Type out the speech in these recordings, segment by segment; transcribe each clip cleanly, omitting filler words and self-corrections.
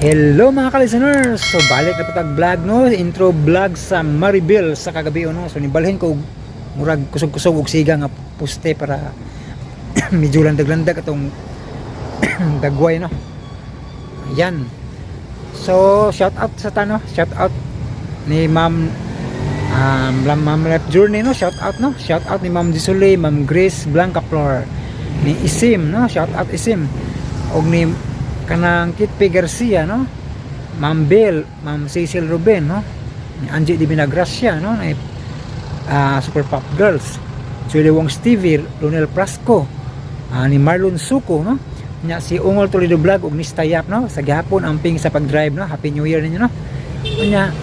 Hello mga ka-listeners! So balik na patag vlog no, intro vlog sa Maribel sa kagabi no. So nibalhin ko murag kusog-kusog og siga nga poste para medyo landag-landag atong dagway no. Ayan. So shout out sa tano, shout out ni Ma'am Ma'am Life Journey no, shout out no. Shout out ni Ma'am Disole, Ma'am Grace Blanca Flor, ni Isim no, shout out Isim. Og ni kanang Kitpe Garcia no, Ma'am Bel, Ma'am Cecil Ruben no, Angie Di Binagracia no, Super Pop Girls, Julie Wong Stevie, Lonel Prasco, ni Marlon Suko no, nya si Ungol Toledo Vlog ug ni Stayap no, sa gihapon amping sa pag-drive no. Happy New Year ninyo no. Nya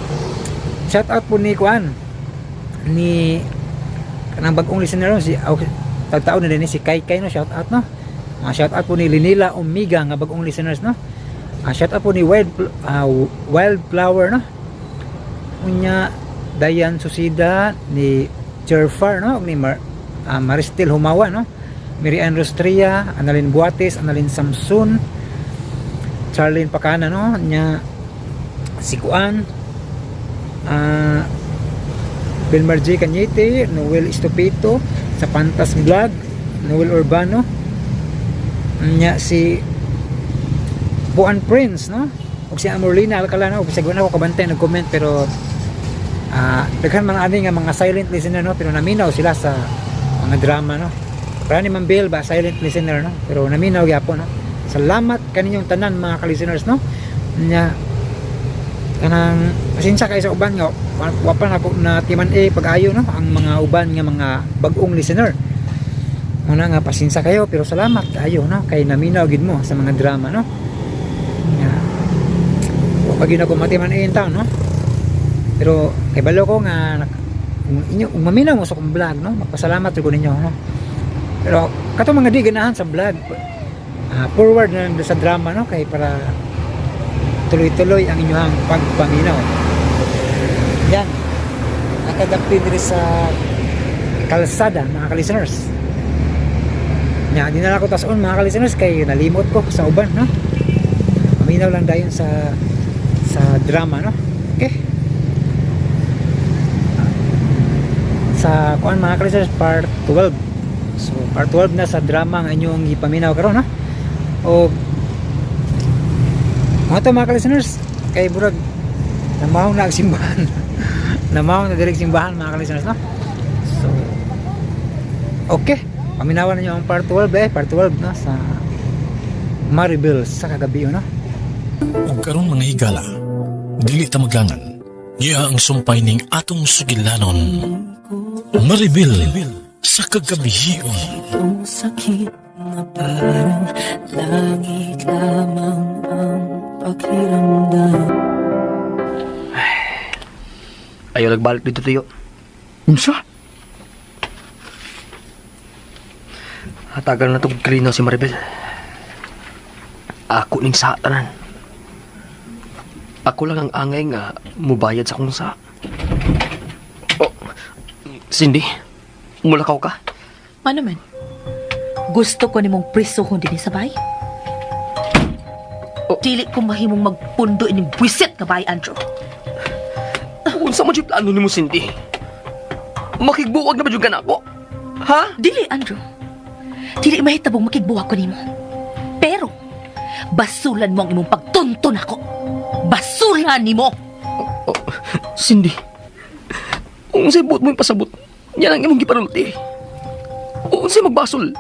shout out po ni Kuan ni kanang bag-ong listener no, si tagtaon na din si Kai no, shout out no. Shout out po ni Linila Omega nga bagong listeners no. Shout out po ni Wildflower no. Unya Dayan Susida, ni Jerfar no, ni Maristel Humawa no, Miriam Rostria, Annalyn Buates, Annalyn Samson, Charlene Pacana no, nya si Kuan, Belmar J. Cañete, Noel Estupito, sa Pantas Vlog, Noel Urbano, nya si Buan Prince no, ug si Amorlina Alcala no. Bisag wala ko kabantay nag-comment pero daghan man ani nga mga silent listener no, pero naminaw sila sa mga drama no. Para ni Ma'am Bel ba silent listener no, pero naminaw gyapon no. Salamat kaninyong tanan mga ka-listeners no. Nya kanang pasensya kay sa uban nga wa pa na na timan pag-ayo no ang mga uban nga mga bag-ong listener. Muna nga pasensya kayo pero salamat kayo no, kay naminaw gid mo sa mga drama no. Pag yun ako matiman in town no, pero kay balo ko nga inyo maminaw mo sa kong vlog no, magpasalamat ko ninyo no. Pero kato mga di ganahan sa vlog, forward na sa drama no, kay para tuloy-tuloy ang inyong pagpaminaw. Yan nakadapti diri sa kalsada mga ka-listeners. Nya di na ako tason mga ka-listeners kay nalimot ko sa uban no. Paminaw lang dayon sa drama no. Okay. Sa kuan mga ka-listeners part 12. So part 12 na sa drama nga inyong ipaminaw karon no. O mga to mga ka-listeners kay burag namahong na ang simbahan. Namahong na direct simbahan mga ka-listeners no. So okay, paminawan niyo ang part 12 part 12 no sa Maribel sa kagabi no. Ug karon mga higala, dili ta maglangan. Iya ang sumpay ning atong sugilanon. Maribel sa kagabihion. Itong sakit na parang langit lamang ang pakiramdam. Ayaw nagbalik dito tiyo. Unsa? Hatagal na itong klinaw si Maribel. Ako ning satanan. Ako lang ang angay nga mubayad sa kong sa. Oh, Cindy, mulakaw ka? Ano man? Gusto ko nimong prisuhon din sa bay? Oh. Dili ko mahimong magpundo ining buwisit nga bay, Andrew. Unsa man yung plano ni mo, Cindy? Makigbuwag na ba yung ganako? Ha? Dili, Andrew. Dili mahitabong makigbuwa ko nimo. Pero, basulan mo ang imong pagtuntun ako. Basulan nimo! Oh, Cindy, unsay buot mo yung pasabot, yan ang imong gipanulti. Unsay magbasol?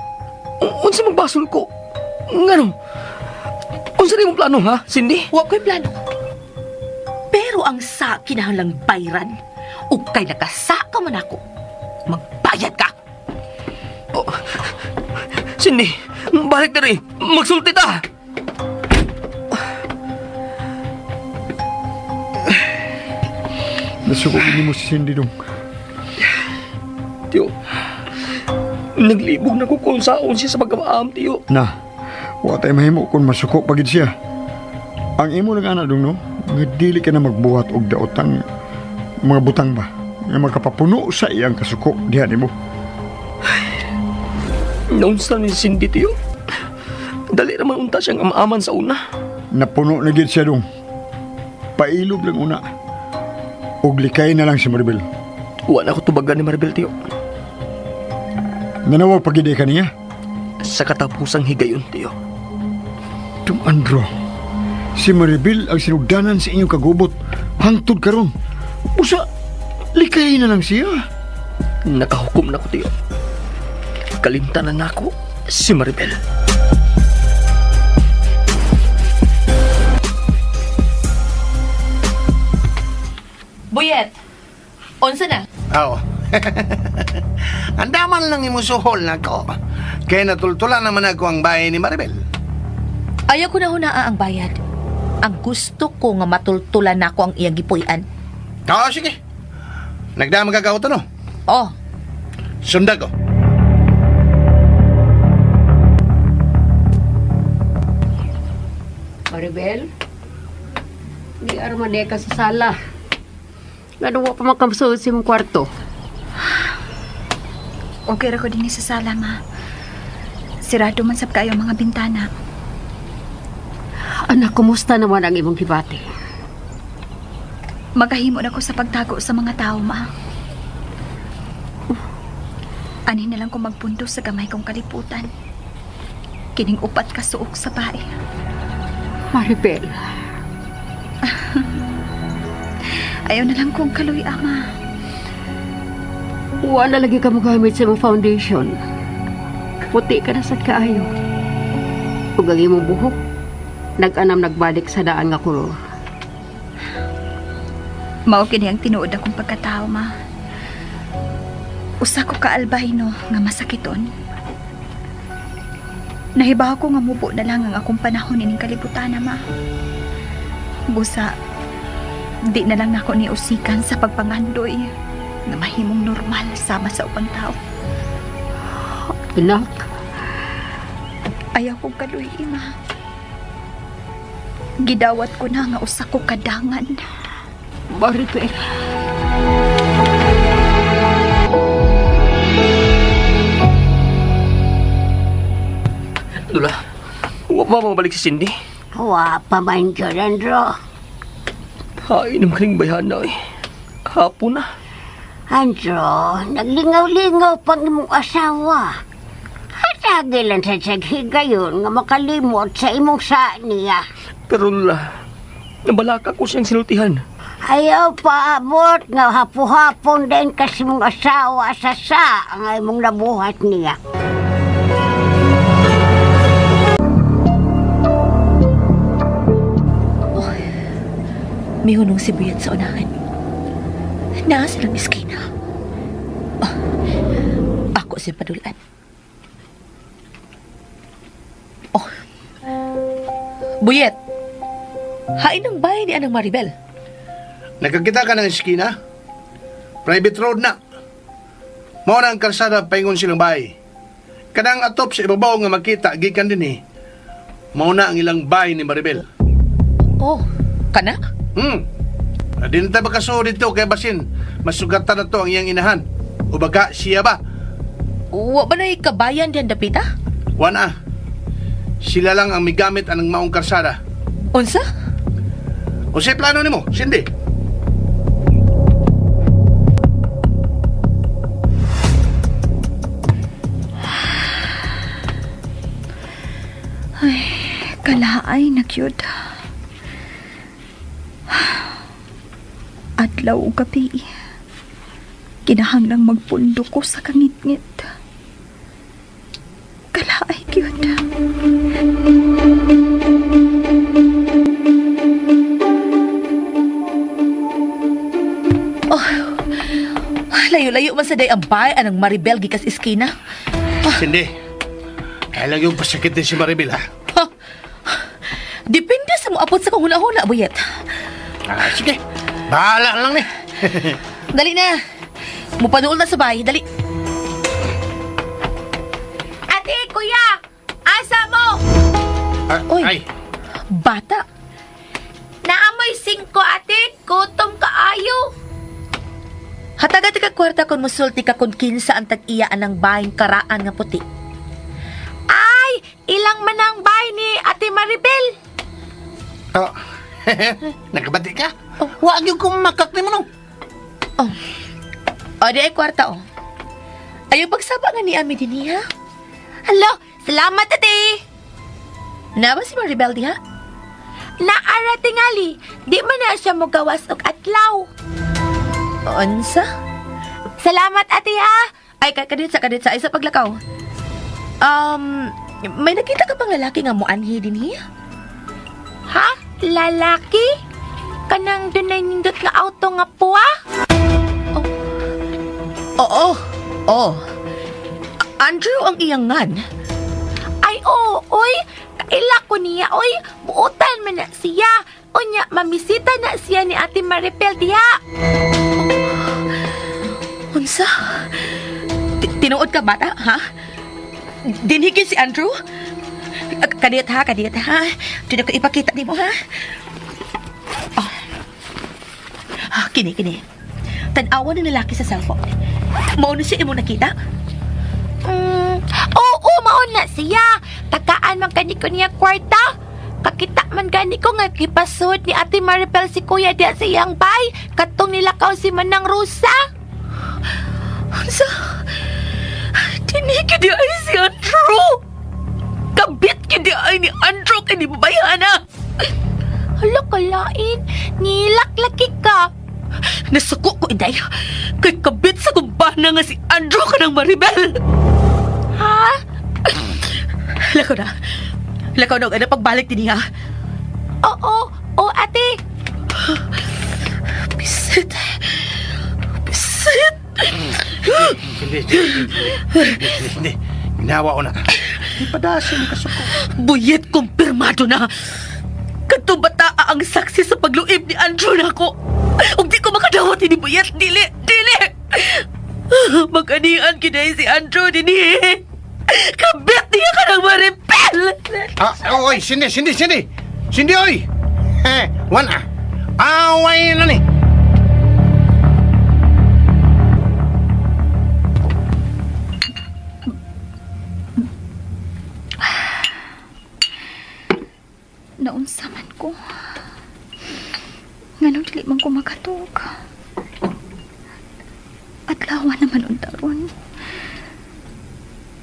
Unsay magbasol ko? Ngano? Unsay imong plano, ha, Cindy? Wa ko'y plano. Pero ang sa kinahanglang bayran, ug kay nakasaka man ako, magbayad ka! Oh, Cindy, balik na rin. Magsulti ta! Nasuko ni mo si Cindy dong. Tiyo, naglibog na ko kung saan siya sa pagkamaam, tiyo. Na, wa tay mahimo kung masuko pagid siya. Ang imo nang ana dong no, nga dili ka na magbuhat og daotang mga butang ba nga magkapapuno sa iyang kasuko diha nimo. Naunsa ni Cindy, tiyo. Dali naman unta siyang amaman sa una. Napuno na gid siya dong. Pailog lang una. Ug likay na lang si Maribel. Wala ko tubagan ni Maribel, tiyo. Nanawag pagide ka niya. Sa katapusang higayon, tiyo. Tum Andro, si Maribel ang sinugdanan sa inyong kagubot. Hangtod karon. Usa, likay na lang siya. Nakahukom na ko, tiyo. Kalimtanan na ako si Maribel. Buyet, unsa na? Oo. Andaman lang imusuhol na ko. Kaya natultulan naman ako ang bahay ni Maribel. Ayaw ko na hunaa ang bayad. Ang gusto ko nga matultulan nako ang iyang gipuy-an. Oo, sige. Nagdama ka kauto, no? Oh, Sundag ko. Maribel, di armade ka sa sala. Nga nung pa makamsuot sa mong kwarto. Okay ra ko din sa sala, ma. Sirado man sab kayo ang mga bintana. Anak, kumusta naman ang imong gibati? Magahimo na ko sa pagtago sa mga tao, ma. Ani na lang ko magpundos sa gamay kong kaliputan. Kining upat ka suok sa bae. Maribel, Ayaw na lang kong kaluy, ama. wala lagi ka mo gamit sa imong foundation. Puti ka na sad kaayo. Ug ang imong buhok, nag-anam nagbalik sa daan nga kulor. Mao kini ang tinuod akong pagkatao, ma. Usa ko ka albino nga masakiton. Nahibaw ko nga mubo na lang ang akong panahon ining kalibutan, ma. Busa, di na lang nako ni usikan sa pagpangandoy nga mahimong normal sama sa upang tao. Anak, Ayaw kong kaluy, ma. Gidawat ko na nga usa ko kadangan. Maribel. Lula, huwag ba mabalik si Cindy? Wa pa man dyan, Andro. Inom ka rin bayan na eh. Hapon na. Andro, naglingaw-lingaw pang imong asawa. Hatagilan sa saghigayon nga makalimot sa imong sa niya. Pero Lula, nabalaka ko siyang sinultihan. Ayaw pa abot nga hapo-hapon din kasi mong asawa sa nga imong nabuhat niya. mihunong si Buyet sa unahan. Naa silang iskina. Oh, ako si Padulan. Oh, Buyet, hain ang bahay ni Anang Maribel. Nagkakita ka ng eskina? Private road na. Mao na ang kalsada paingon silang bahay. Kanang atop sa ibabaw nga makita, gikan din eh. Mao na ang ilang bahay ni Maribel. Oh, kana? Di na tayo makasuho dito kay basin. Masugatan na to ang iyang inahan. O baka siya ba? Wa ba na kabayan diyan dapita? Wana. Sila lang ang migamit anang maong kalsada. Unsa? O siya plano ni mo, Cindy? Kalaay na cute. Adlaw o gabi. Kinahanglang magpundo ko sa kangit-ngit. Kalaay cute. Oh, layo-layo man sa day ang bahay anang Maribel gikas iskina. Cindy, kaya lang yung pasakit din si Maribel, ha? Depende sa moabot sa kong huna-huna, Buyet. Sige. Bahala lang ni. Dali na. Mupanuol na sa bahay, dali. Ate, kuya! Asa mo? Oy. Ay, Bata. Naamoy 5, ate. Gutom kaayo. Hataga ka kwarta kon musulti ka kon kinsa ang tag-iyaan ng bayang karaan nga puti. Ay, ilang man ang bahay ni Ate Maribel? Oh, nakabati ka? Huwag yung kumakak ni mo no. O, di ay kwarta, o. Ayaw pagsaba nga ni Ami din niya. Hello, salamat, ate. Na ba si Maribel diha? Naara tingali. Di man na siya magawas og atlaw. Unsa? Salamat, ate, ha. Ay, kadit sa isa paglakaw. May nakita ka bang lalaki nga muanhi din niya? Ha? Lalaki? Kanang dunay nindot nga auto nga puwa? Oo. Andrew ang iyangan. Ay, oo, oy. Kaila ko niya, oy. Buutan man na siya. Unya, mamisita na siya ni Ate Maribel diha. Unsa? Tinuod ka bata, ha? Dinhigin si Andrew? Kadiyat ha. Diyan ko ipakita ni mo, ha? Kini. Tanawa ng lalaki sa cellphone. Mauna siya imo nakita? Oo, mauna siya. Takaan man gani ko niya kwarta. Kakita man gani ko nga kipasud ni Ate Maribel si Kuya diya sa iyang bay. Katong nilakaw si Manang Rosa. Sa tiniki di ay si Andrew. Kabit ki di ay ni Andrew kay ni babayana. Hala kalain, nilaklaki ka. Nasuko ko, Inday. Kay kabit sa kumbana nga si Andrew ka ng Maribel. Ha? Lakaw na ang pagbalik din niya. Oo, ate. Bisit. Hindi. Ginawa ko na. Ipadasin ka suko. Buyet, kumpirmado na. Katubata ang saksi sa pagluib ni Andrew na ako. Kung di ko makadawat ni Buyet, dili. Magkanian kinay si Andrew din kabit niya ka ng Maribel. Oy, Cindy, oy. Wana. Away na ni. Naunsa man ko. Nganong dili man ko makatug. At lawa naman untaron.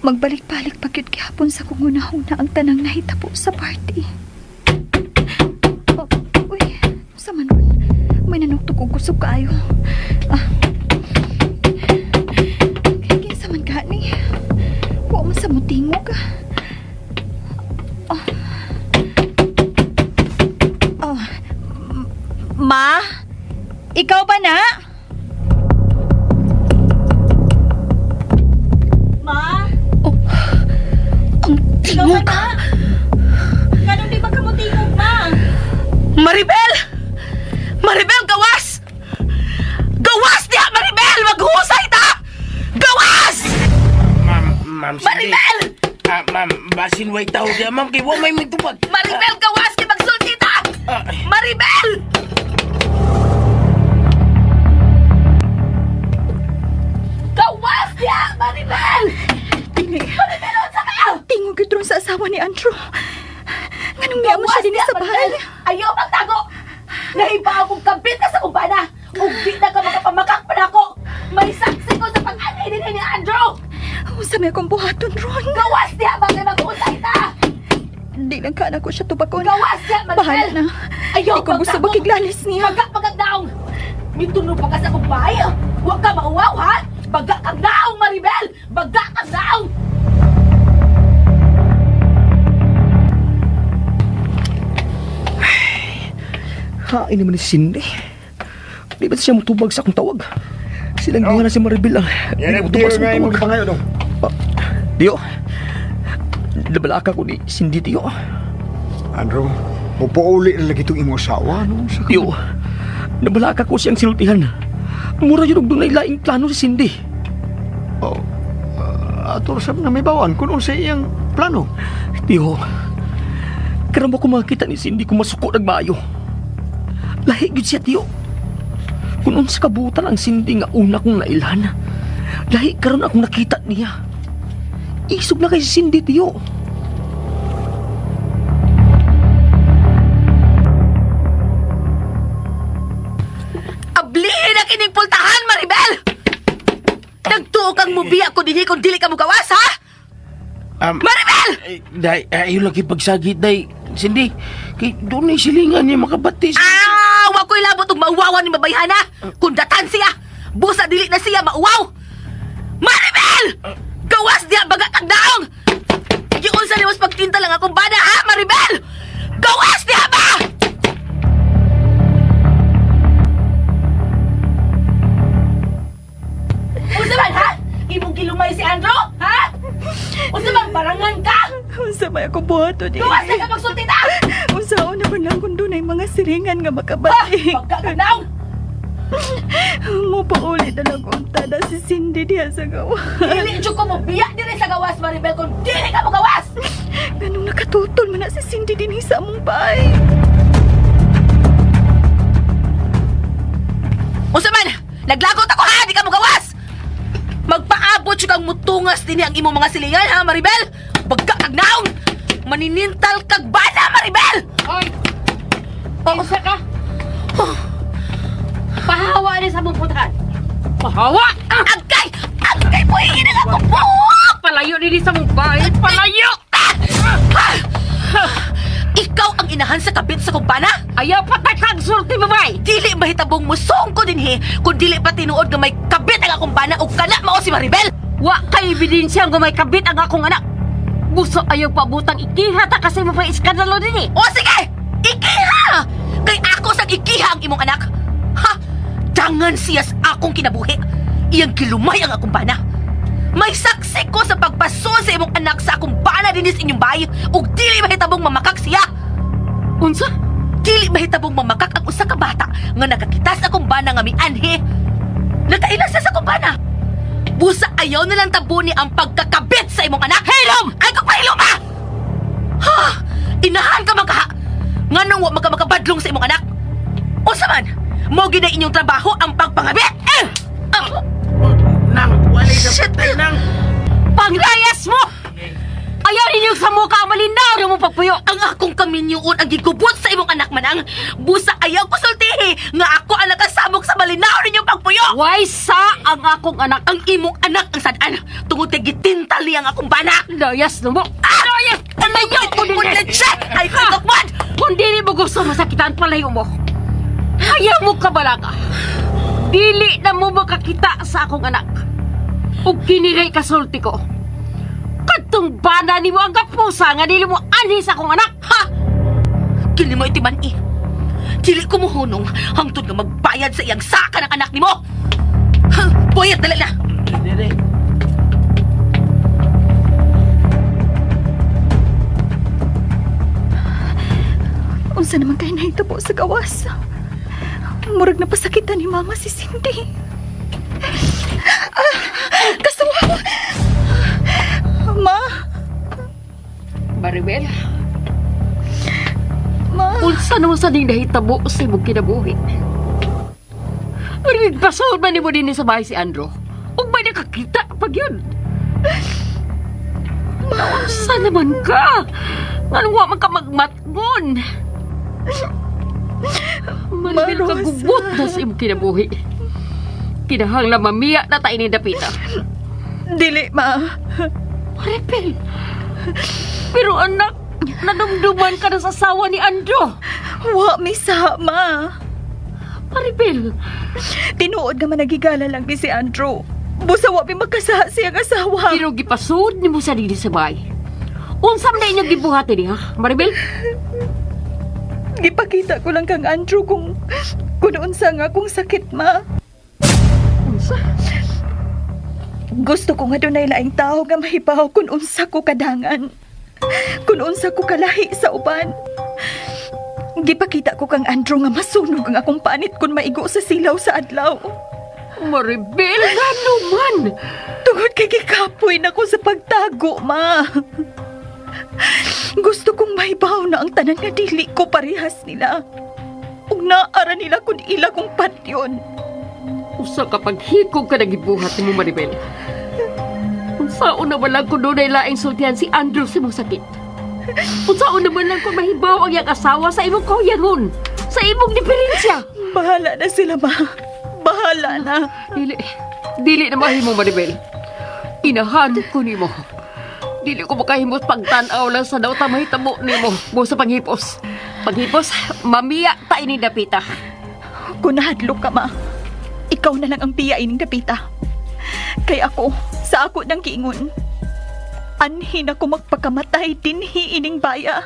Magbalik-balik pagyud gihapon sa kung una-una ang tanang nahitabo sa party. Uy, sa manon. May nanugtog og kusog kaayo. Kinsa man gani. Wa man sa mutingog. Ma? Ikaw ba na? Ma? Ang tingog. Ganun di ba kamutingog, ma? Maribel, gawas! Gawas niya, Maribel! Maghusay ta! Gawas! Ma'am Cindy. Maribel! Ma'am, basin way tao diya, ma'am. Kaya huwag may magtubag. Maribel, gawas! Kaya magsulti ta! Maribel! Gawas niya, Maribel! Maribel, unsa ka? Tingog yun sa asawa ni Andrew. Nganong niya mo siya din sa bahay? Ayaw magtago! Nahiba akong kabit ka sa kumpana! Kung di na ka makapamakak pa na ako! May saksi ko sa pag-anay din ni Andrew! Sa may akong buhaton, Ron. Gawas niya! Bagay mag-uusay ta! Di lang ka na ko siya tubakon. Gawas niya, Maribel! Bahala na. Ayaw Ikaw gusto magkiglalis niya. Bagak-bagak-daong! Mitunog pa ka sa kumpay! Huwag ka mauwaw, ha? Bagak-kag-daong, Maribel! Bagak-kag-daong! Hain naman ni Cindy. Di ba siya mutubag sa akong tawag? Silang nga na si Maribel lang. Yan ang mutubag tiyo sa nga akong yung tawag. pangayo dong. Tiyo, nabalaka ko ni Cindy, Tiyo. Andrew, mupauli na lagi itong imo asawa. No? Tiyo, nabalaka ko siyang sinultihan. Mura yun og doon na ilaing plano si Cindy. Ator sab na may bawan kung sa iyang plano. Tiyo, karamo ko makita ni Cindy kung masuko nagmayo. Lahi yun siya, Tiyo. Kung sa kabutan ang Cindy nga una kong nailhan, lahi karon akong nakita niya. Isog na kay si Cindy, Tiyo. Day, ayaw lagi pagsagit, day. Cindy, kay doon ay silingan niya makabati. Wa ko'y labot og mauwawan ni babayhana. Kung datan siya, busa dili na siya mauwaw. Maribel! Gawas diya baga kag daong! Giun sa liwas pagtinta lang akong bana, ha, Maribel? Gawas diya ba? Unsa man, ha? Imong gilumay si Andrew, ha? Unsa man, barangan ka? Unsa may ako buhato di? Gawas na ka magsulti ta! Unsaon naman lang kung doon ay mga silingan nga makabati. Pagkakanaw! Mo pa ulit na nagunta na si Cindy diya sa gawa. Dili jud ko mo biyak diri sa gawas, Maribel, kung dili ka mo gawas! Ganong nakatutol man na si Cindy din sa mong bahay. Unsa man? Naglagot ako, ha? Di ka mo gawas! Magpaabot siya kang mutungas din ang imong mga silingan, ha, Maribel? Bagka kag naong! Maninintal kag bana, Maribel! Oy! Isa ka! Pahawa rin sa mong putahan! Pahawa! Agkay! Agkay po hingin ang akong buhok! Palayo din sa mong bahay! Palayo! Ikaw ang inahan sa kabit sa kumpana? Ayaw patay kang sulti, babay! Dili mahitabong musong ko din, he, kung dili pa tinuod nga may kabit ang akong bana o kana mao si Maribel! Wa kay ebidensya nga may kabit ang akong anak! Buso ayaw pabutang ikiha ta kasi mo pa iskandalo din eh! O sige! Ikiha! Kay ako sang ikiha ang imong anak! Ha? Dangan siya sa akong kinabuhi! Iyang kilumay ang akong bana! May saksi ko sa pagpaso sa imong anak sa akong bana dinis inyong bahay ug dili mahitabong mamakak siya! Unsa? Dili mahitabong mamakak ang usa ka bata nga nakakita sa akong bana nga mianhi! Nagkailas siya sa akong bana! Busa ayaw na lang tabunin ang pagkakabit sa imong anak! Hilom! Ay kung pahilom ba? Ha? Inahan ka magkaha! Nga nung wa magkamakabadlong sa imong anak! O saman, mo gina inyong trabaho ang pagpangabit! Nang, walay na nang. Panglayas mo! Ayaw ninyo sa mukha malinaw na mo pagpuyo! Ang akong kaminyoon ang gigubot sa imong anak manang! Busa ayaw ko sultihi nga ako ang nakasabog sa malinaw ninyong pagpuyo! Why sa ang akong anak? Ang imong anak ang sadaan tungod kay gitintali ang akong bana! Layas na mo! Layas! Palayo ko din eh! Ay kutukman! Kung di mo gusto masakitan, palayo mo! Ayaw mo kabalaga! Dili na mo makakita sa akong anak! Ug kinilay kasulti ko! Kadtong bana ni mo ang kapusa nga dili mo anhi sa akong anak! Ha? Kili mo itiman eh! Dili ko muhunong hangtod nga magbayad sa iyang saka ng anak ni mo! Boyet, dali na! Unsa naman kayo nahitabo sa gawas? Murag na pasakitan ni Mama si Cindy. Kasuwa! Ma! Maribel, Ma! unsa naman sa ning nahitabo sa imong kinabuhi? Maribel, pasol man ni mo din sa bahay si Andrew. Ug may nakakita pag yun. Unsa naman ka? Nga wa man ka magmatgon. Maribel, Marosa. kagubot na sa imong kinabuhi. Kinahanglan mamiya na tayo ni Dapita. Dili, Ma. Maribel, pero anak, nadumduman ka na sa asawa ni Andrew. Wa misa, Ma. Maribel, Tinuod nga man nagigala lang ni si Andrew. Busa wa pi magkasaha siyang asawa. pero gipasud ni mo sa dili sa bahay. Unsam na inyong gibuhati niya, Maribel? Gipakita ko lang kang Andrew kung unsa nga akong sakit, Ma. Unsa? Gusto ko nga dunay laing tao nga mahibaw kung unsa ko kadangan. Kung unsa ko kalahi sa uban. Gipakita ko kang Andrew nga masunog ang akong panit kung maigo sa silaw sa adlaw. Maribel, ano man? Tungod kay gikapoy na ko sa pagtago, Ma. Gusto kong mahibaw na ang tanan nga dili ko parehas nila. Ug naara nila kung ila kong patyon. Usa ka paghikog ka na gibuhat mo, Maribel. Unsaon naman lang kung doon ay laing sultihan si Andrew sa mong sakit. Unsaon naman lang kung mahibaw ang iyang asawa sa imong kauyanhon, sa imong diferensya. Bahala na sila, Ma. Bahala na. Dili na mahimo, Maribel. Inahan ko ni mo. Dili ko makahimot pagtanaw lang sa daw tamay tabo nimo mo sa panghipos. Paghipos, mamiya ta ini dapita. Kung nahadlok ka, ma, ikaw na lang ang piya ining dapita. Kay ako, sa ako nang kiingon, anhin ako magpakamatay dinhi ining baya.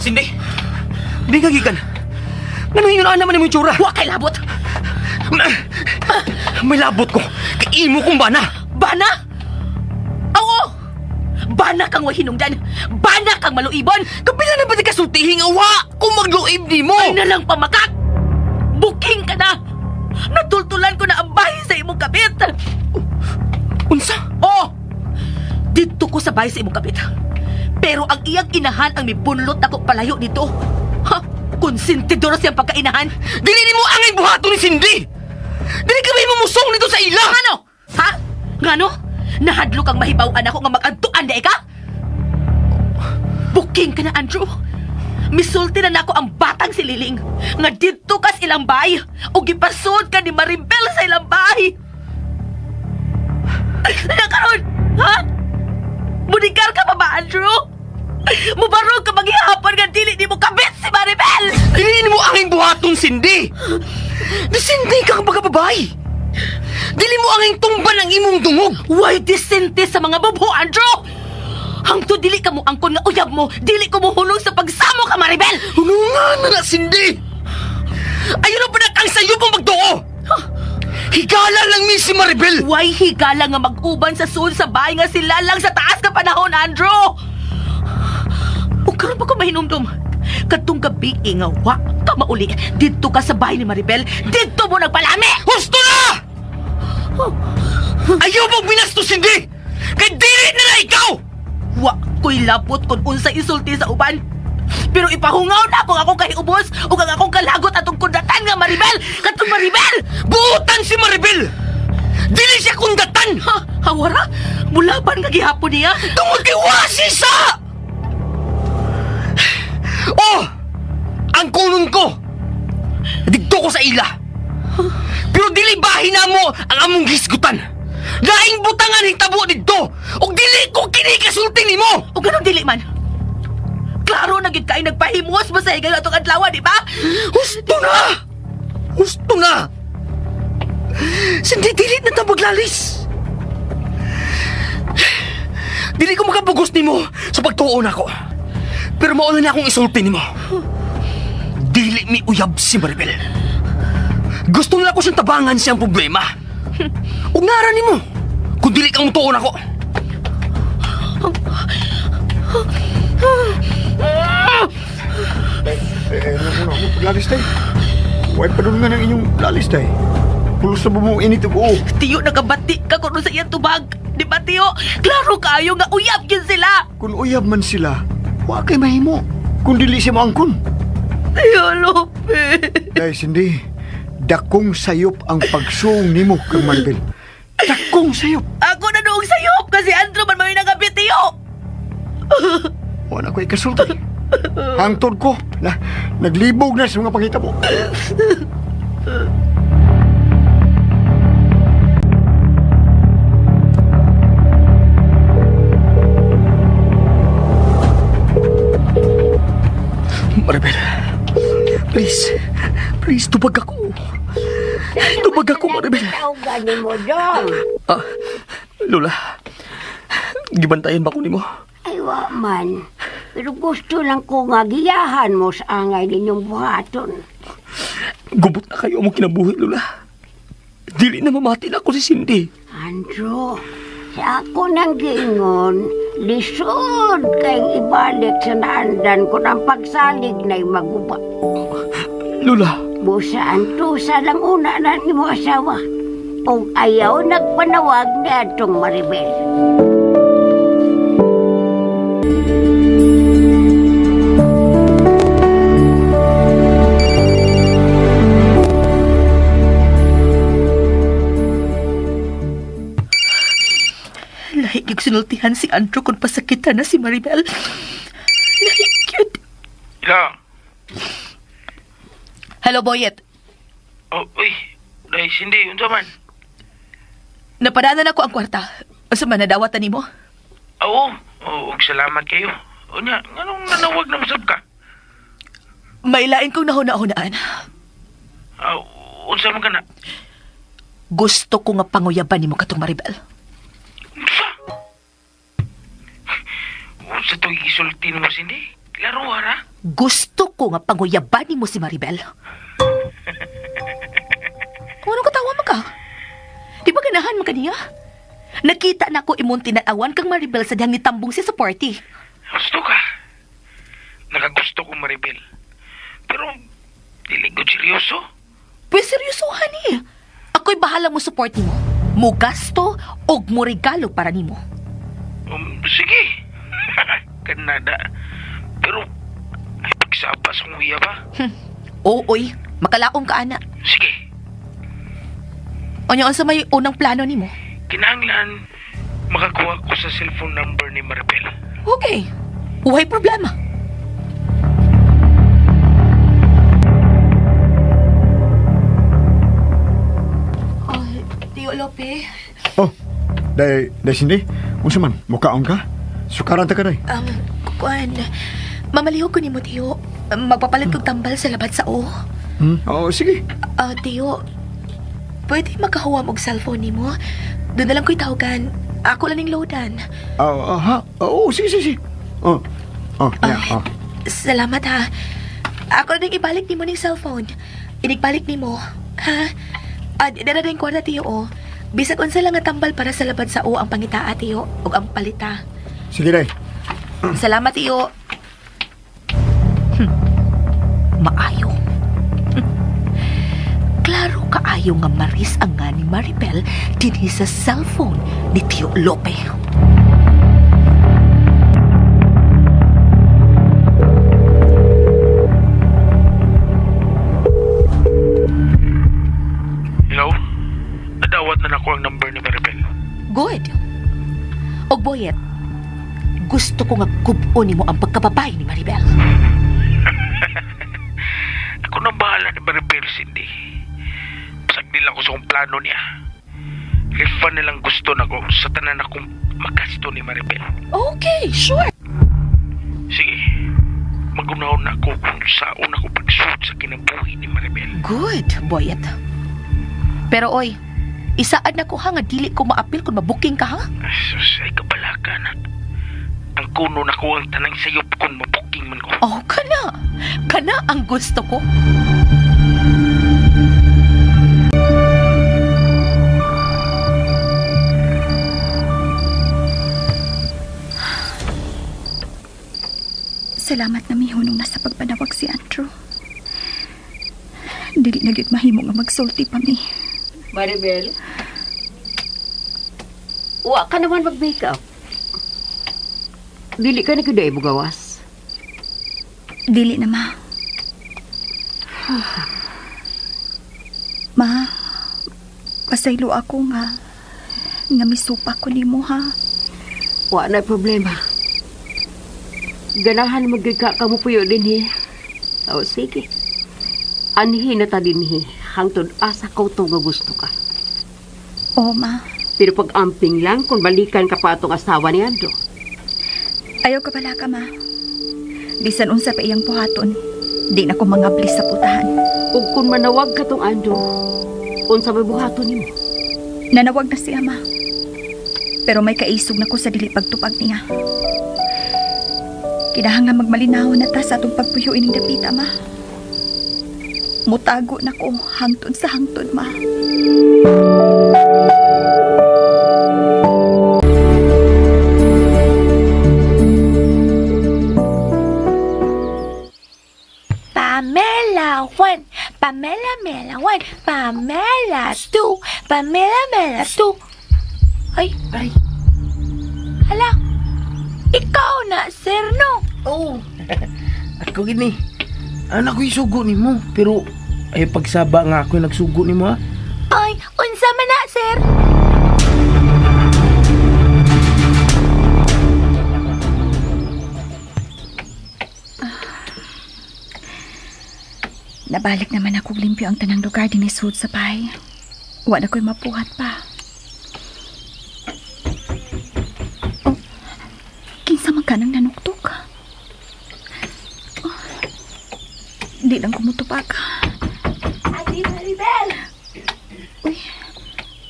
Cindy! Di ka gikan. Nangyayunaan naman mo yung tsura. Wa kay labot. May labot ko. Kay imo kong bana. Bana? Oo! Bana kang wahinungdan. Bana kang maluibon. Kapila na ba di kasultihing awa kung magluib di mo? Ay na lang pamakak! Booking ka na! Natultulan ko na ang bahay sa imong kabit! Unsa? Oo! Dito ko sa bahay sa imong kabit. Pero ang iyang inahan ang mibunlot ako palayo dito. Ha? Konsentidor siyang pagkainahan. Dili ni mo angay buhato ni Cindy! Dili ka may mamusong nito sa ila! Ano? Ha? Ngano? Nahadlok ang mahibaw-an ako nga mag-adtuan da ka? Booking ka na, Andrew. Misulti na nako ang batang si Liling. Nga dito kas ilang bahay. O gipasod ka ni Maribel sa ilang bahay. Nakaroon, ha? Munigar ka pa ba, Andrew? Mubarog ka maghihapon nga dili ni mo kabit si Maribel! Dili ni mo angay buhaton, Cindy! Di Cindy ka kapag babay! Dili mo angay tumban ang imong dungog! Why disente sa mga bobo, Andrew? Hangto dili ka mo angkon nga uyab mo, dili ko mo hulog sa pagsamo ka, Maribel! Hulungan na nga, Cindy! Ayun ang panatang sa'yo pang magduo! Higala lang mi si Maribel! Why higala nga mag-uban sa sud sa bahay nga sila lang sa taas ka panahon, Andrew? O karon pa ko mahinumdum. Katong gabi nga wa ka mauli. Dito ka sa bahay ni Maribel. Dito mo nagpalami! Husto na! Ayaw mong binastos, Cindy! Kay dili na na ikaw! Wa ko'y lapot kung unsay isulti sa uban. Pero ipahungaw na kung akong kahiubos o kung akong kalagot atong kundatan nga Maribel! Katong Maribel! Buutan si Maribel! Dili siya kundatan! Ha? Hawara? Mulaban nga gihapon niya? Tungod kay wasi sa! Oh! Ang kunon ko! Dito ko sa ila! Pero dili bahin na mo ang among gisgutan! Laing butangan hitabo dito! O dili ko kinikasulti ni mo! O ganun dili man? Klaro na gid kay nagpahimos mo sa higayon atong adlaw, di ba? Husto na! Husto na! Sindi dili na ta maglalis! Dili ko makapugos ni mo sa pagtuon ako. Pero mauna na akong isulti ni mo. Dili mi uyab si Maribel. Gusto nila ko siyang tabangan siyang problema. Ugnaran ni mo kung dili kang mutuon ako. Naku na ako paglalis tayo. Huwag pa doon nga ng inyong lalis tayo. Pulos na bumong init ako. Tiyo, nakabati ka kung sa iyang tubag. Di ba, Tiyo? Klaro kayo nga uyab yun sila. Kung uyab man sila, huwag kay mahimo. Kung dili siya maangkon. Tiyo, Lope. Dahil hindi, dakong sayop ang pagsung nimo kang Maribel. Dakong sayop. Ako na noong sayop kasi Andrew man may nagabit, Tiyo. Wala ko ikasulti. Hangtod ko na naglibog na sa mga pangita mo. Maribel, please, tubag ako. Tubag ako, Maribel. Ikaw gani mo, Dong. Lola, gibantayan ba ko ni mo? Ay, wa man. Pero gusto lang ko nga giyahan mo sa angay ninyong buhaton. Gubot na kayo mong kinabuhi, Lola. Dili na mamati na ako si Cindy. Andrew, sa ako nang giingon, lisod kayong ibalik sa naandan ko ng pagsalig na'y maguba. Lola, Busaan to sa lang una na ni mo asawa. O ayaw nagpanawag ni atong Maribel. Lahigig sinultihan si Andrew kung pasakitan na si Maribel. Lahigig. Hello? Hello, Boyet. Oh, uy. Dahil Cindy, unsa man? Napadaanan ako ang kwarta. Asa man nadawat ni mo? Oo. Oh, salamat kayo. O nya, anong nanawag na masab ka? May lain kong nahuna-hunaan. Unsa man ka na? Gusto ko nga panguyaban ni mo katong Maribel. Unsa? Unsa to isulti mo, Cindy? Klaro, hara? Gusto ko nga panguyaban ni mo si Maribel. Kung anong katawa mo ka? Di ba ganahan mo kaniya? Nakita na ko imong tinanawan kang Maribel sa dihang nitambong siya sa party. Gusto ka? Nakagusto ko, Maribel. Pero, dili ko seryoso. Pwede seryosohan eh. Ako'y bahala mo support ni mo. Mo gasto o mo regalo para ni mo. Sige. Kanada. Pero, ay pagsabas kong uya ba? Ooy, makalaom ka ana. Sige. O niya sa may unang plano ni mo? Kinahanglan makakuha ko sa cellphone number ni Maribel. Okay. Uhay problema. Tio Lope. Oh, dahil Cindy, unsa man, mukaon ka? Sukaran ta ka day. Kuan. Mamalihog ko ni mo, Tio. Magpapalit kong tambal sa labat sa o. Oo, sige. Tio, pwede makahuwam og cellphone ni mo? Doon na lang ko'y tawagan. Ako lang ning loadan. Oo, sige. Yeah. Salamat ha. Ako lang ibalik ni mo ning cellphone. Inigbalik ni mo. Ha? Dara rin kwarta, Tio, o. Bisag unsa lang nga tambal para sa labad sa o ang pangitaa, Tio, ug ang palita. Sige day. Salamat, Tio. Maayo. Klaro kaayo nga maris ang nga ni Maribel dinhi sa cellphone ni Tio Lope. Hello? Nadawat na ako ang number ni Maribel. Good. Og Boyet, gusto ko nga kubon ni mo ang pagkababay ni Maribel. Ako na bahala ni Maribel, Cindy. Pasagdi lang ko sa kong plano niya. Refund nilang gusto na ko sa tanan akong magasto ni Maribel. Okay, sure. Sige. Magunaw na ako kung saan ako pagsuot sa kinabuhi ni Maribel. Good, Boyet. Pero oy, isaad na ko ha nga dili ko maapil kung mabuking ka ha? Sus, ay kabalaka na. Ang kuno na ko ang tanang sayop kung mabuking man ko. Oh, kana. Kana ang gusto ko. Salamat na mihunong nasa pagpanawag si Andrew. Dili na gyud mahimo nga magsulti pa mi. Maribel? Wa ka naman mag-makeup. Dili ka na kuday mo gawas. Dili na, ma. Ma, pasaylo ako nga misupa ko nimo ha. Wa na problema. Ganahan magigka ka mo puyo din O sige. Anhi na ta din hangtod asa ko to nga gusto ka. Oo, ma. Pero pag amping lang kung balikan ka pa atong asawa ni Ando. Ayaw ka pala ka, ma. Bisan unsa pa iyang puhaton, di na ko mangabli sa putahan. Ug kung manawag ka tong Ando, unsa may buhaton nimo? Nanawag na siya, ma. Pero may kaisog na ko sa dili pagtupag niya. Kinahanglan magmalinaw na ta sa atong pagpuyo ining dapita, ma. Mutago na ko hangtod sa hangtod, ma. Pamela 1, Pamela Mela 1, Pamela 2, Pamela Mela 2. Ay. Hala. Ikaw na, sir, no? Oo. Ako gini. Anak ko isugo ni mo. Pero, ay pagsaba nga ako yung nagsugo ni mo, ha? Ay, unsa man na, sir? Nabalik naman ako limpyo ang tanang lugar din isud sa bahay. Wala ko'y mapuhat pa. Oh, kinsa man ka nang nanuktok? Oh, di lang kumutupag. Ate Maribel! Uy,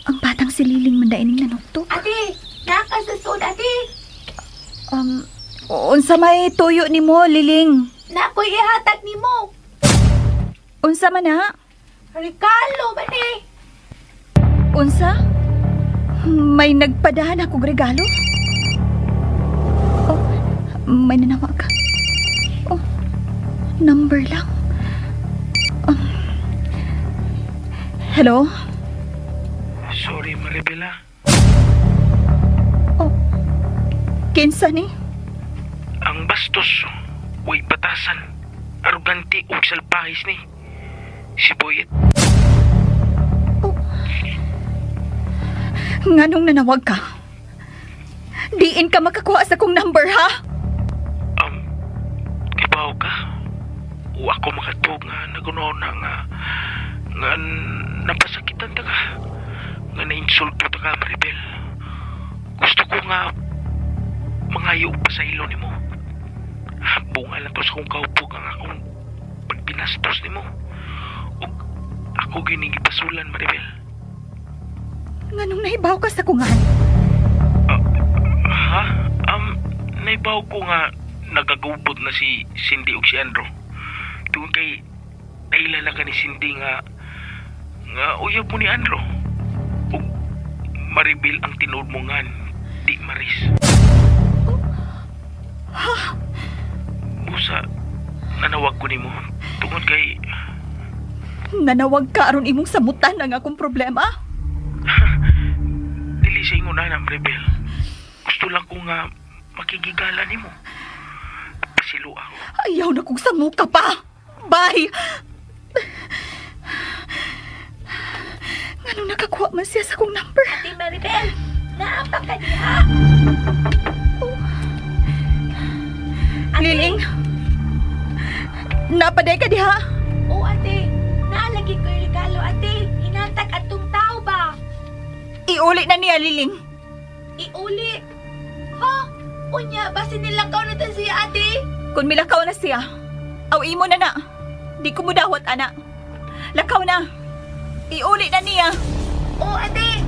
ang batang si Liling mandaining nanuktok. Ate! Nakasasod, ate! Unsa may tuyo ni mo, Liling? Nakoy ihatag ni mo! Unsa man na? Regalo ba ni? Unsa? May nagpadahan akong regalo? Oh, may nanawag. Oh, number lang. Hello? Sorry, Maribel ah. Oh, kinsa ni? Ang bastos, way batasan, arugante ug salpahis ni. Si Boyet. Nganong nanawag ka? Diin ka makakuha sa kong number, ha? Kibaw ka? O ako makatog nga nagunaw na nga napasakitan ta ka. Nga na-insulto ta ka, Maribel. Gusto ko nga mangayo pa sa ilo ni mo. Bunga lang to sa kong kaupog ang akong pagpinastos ni mo. O ako ginigipasulan, Maribel. Nganong nahibaw ka sa kungan? Ha? Naibaw ko nga nagagubot na si Cindy ug si Andrew. Tungkol kay nailala ka ni Cindy nga uyab mo ni Andrew. Ug Maribel ang tinuod mo nga, di Maris. Busa, nanawag ko ni mo. Tungkol kay... Nanawag ka aron imong samutan ang akong problema? Dili sa ingon na, Maribel. Gusto lang ko nga makigigala ni mo. Pasilo ako. Ayaw na kong samuka pa! Bye! Nganong nakakuha man siya sa kong number? Ate Maribel! Naapa ka niya! Liling! Napaday ka diha? Oo, ate. Naalagi ko yung regalo, ate. Hinatag atong tao ba? Iuli na niya, Liling. Iuli. Ha? Unya, basi nilang ka na siya, ate? Kung milakaw na siya, awi mo na. Di ko mo dawat, ana. Lakaw na. Iuli na niya. Oo, ate.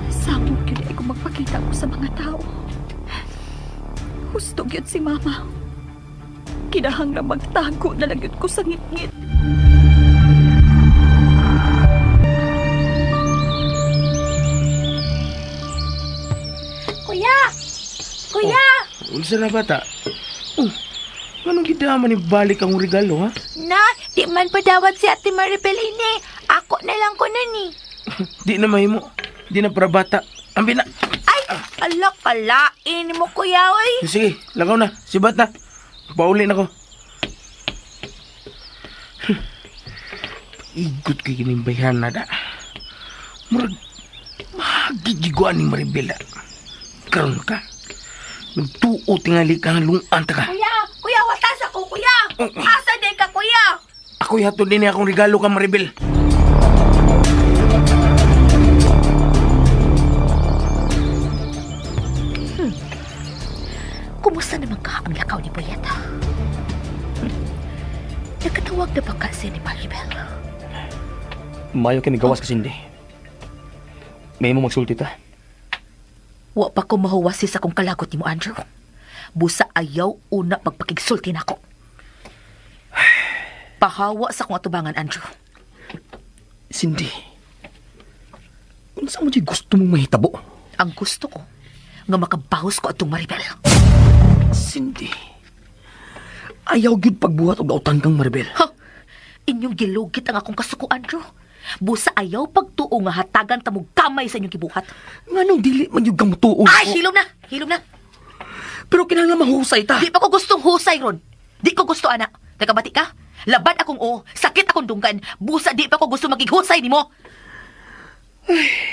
Samot yun ay kung magpakita ko sa mga tao. Hustog yun si Mama. Kinahang na magtago na lang yun ko sa ngit-ngit. Kuya! Kuya! Unsa na bata? Anong gidaman ni balik ang regalo, ha? Na, di man padawat si Ate Maribel ini. Ako na lang ko na ni. Di na mahimo. Di na para bata. Ambi na. Ay! Ala, kalain mo, kuya, oy. Sige, lagaw na. Si bata. Pauli na ko. Igot kay kining bayhan na da. Murag, magigiguan ni Maribel da. Karon ka. Nagtuo tingali ka nga lungan ta ka. Kuya, watas ako, kuya. Asa din ka, kuya. Ako'y hatod din akong regalo ka, Maribel. Kumusta naman ka ang lakaw ni Boyeta? Nagkatawag na ba kasi ni Maribel? Mayo kami gawas ka, Cindy. May mo magsulti ta. Wa pa ko mahuwasi sa kong kalagot ni mo, Andrew. Busa ayaw una pagpakigsulti na ako. Pahawa sa kong atubangan, Andrew. Cindy, unsa mo di gusto mong mahitabo? Ang gusto ko, nga makabahos ko atong Maribel. Cindy, ayaw gyud pagbuhat og dautan kang Maribel. Ha? Inyong gilugit ang akong kasuko, Andrew. Busa ayaw pagtuo nga hatagan tamog kamay sa inyong gibuhat. Nganong dili man yung gamutuon Ay, ko? hilom na! Hilom na! Pero kinahanglan mahusay ta. Di pa ko gustong husay, Ron. Di ko gusto, anak. Nakabati ka? Laban akong o, sakit akong dunggan. Busa di pa ko gusto maghusay ni mo.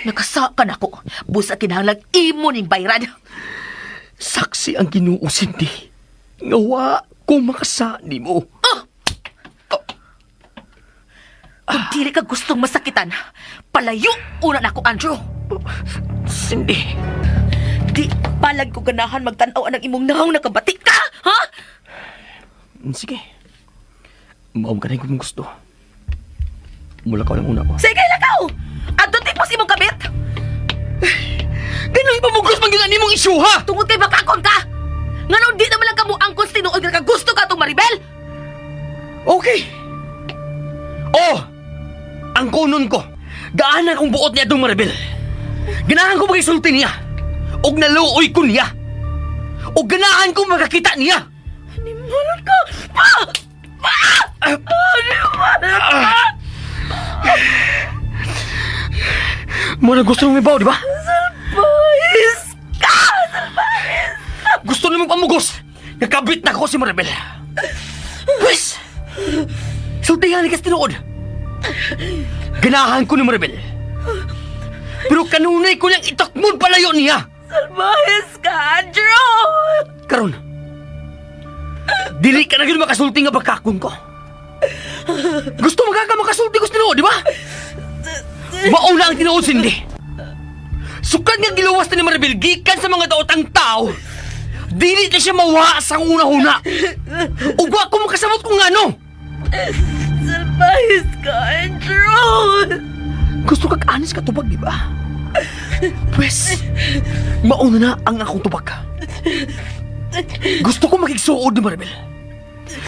Nakasakan ako. Busa kinahanglan imo ning bayran. Saksi ang Ginoo, Cindy. Nga wa ko makasani mo. Kung dili ka gustong masakitan, palayo una na ako, Andrew. Cindy, Di palag ko ganahan magtanaw ang imong nahong nakabati ka, ha? sige. Maom ka na yung gusto. Mula ka lang una ko. Sige, lakaw! Adto tipos imong kabit! Ganun ipamugos man yun mong isyu, ha? Tungod kay bakakon ka! Ngano di naman lang kamo angkos tinuod nga gusto ka itong Maribel? Okay. Oh! Ang kunon ko, gaanan kong buot niya itong Maribel. Ganahan ko magisulti niya. Og naluoy ko niya. Og ganahan ko makakita niya. Animalon ka! Animalon ka! Muna gusto nung ibaw, di ba? Salbahis ka! Salbahis! Gusto nung pamugos. Nakabit na ako si Maribel. Wes! Sultihan ni Kastinood. Ganahan ko ni Maribel. Pero kanunay ko niyang itakmod palayo niya. Salbahis ka, Andrew! Karon, dili ka na yun makasulti nga pagkakon ko. Gusto magkaka makasulti ko Kastinood, di ba? Mauna ang tinuod, Cindy. Sukad nga giluwas na ni Maribel gikan sa mga daotang tao. Dili na siya mawa sa una-una. Ug wa ko makasamot kung ano. Salbahis ka, Andrew! Gusto kag anis ka tubag, di ba? Pwes, mauna na ang akong tubag. Gusto ko makigsuod ni Maribel.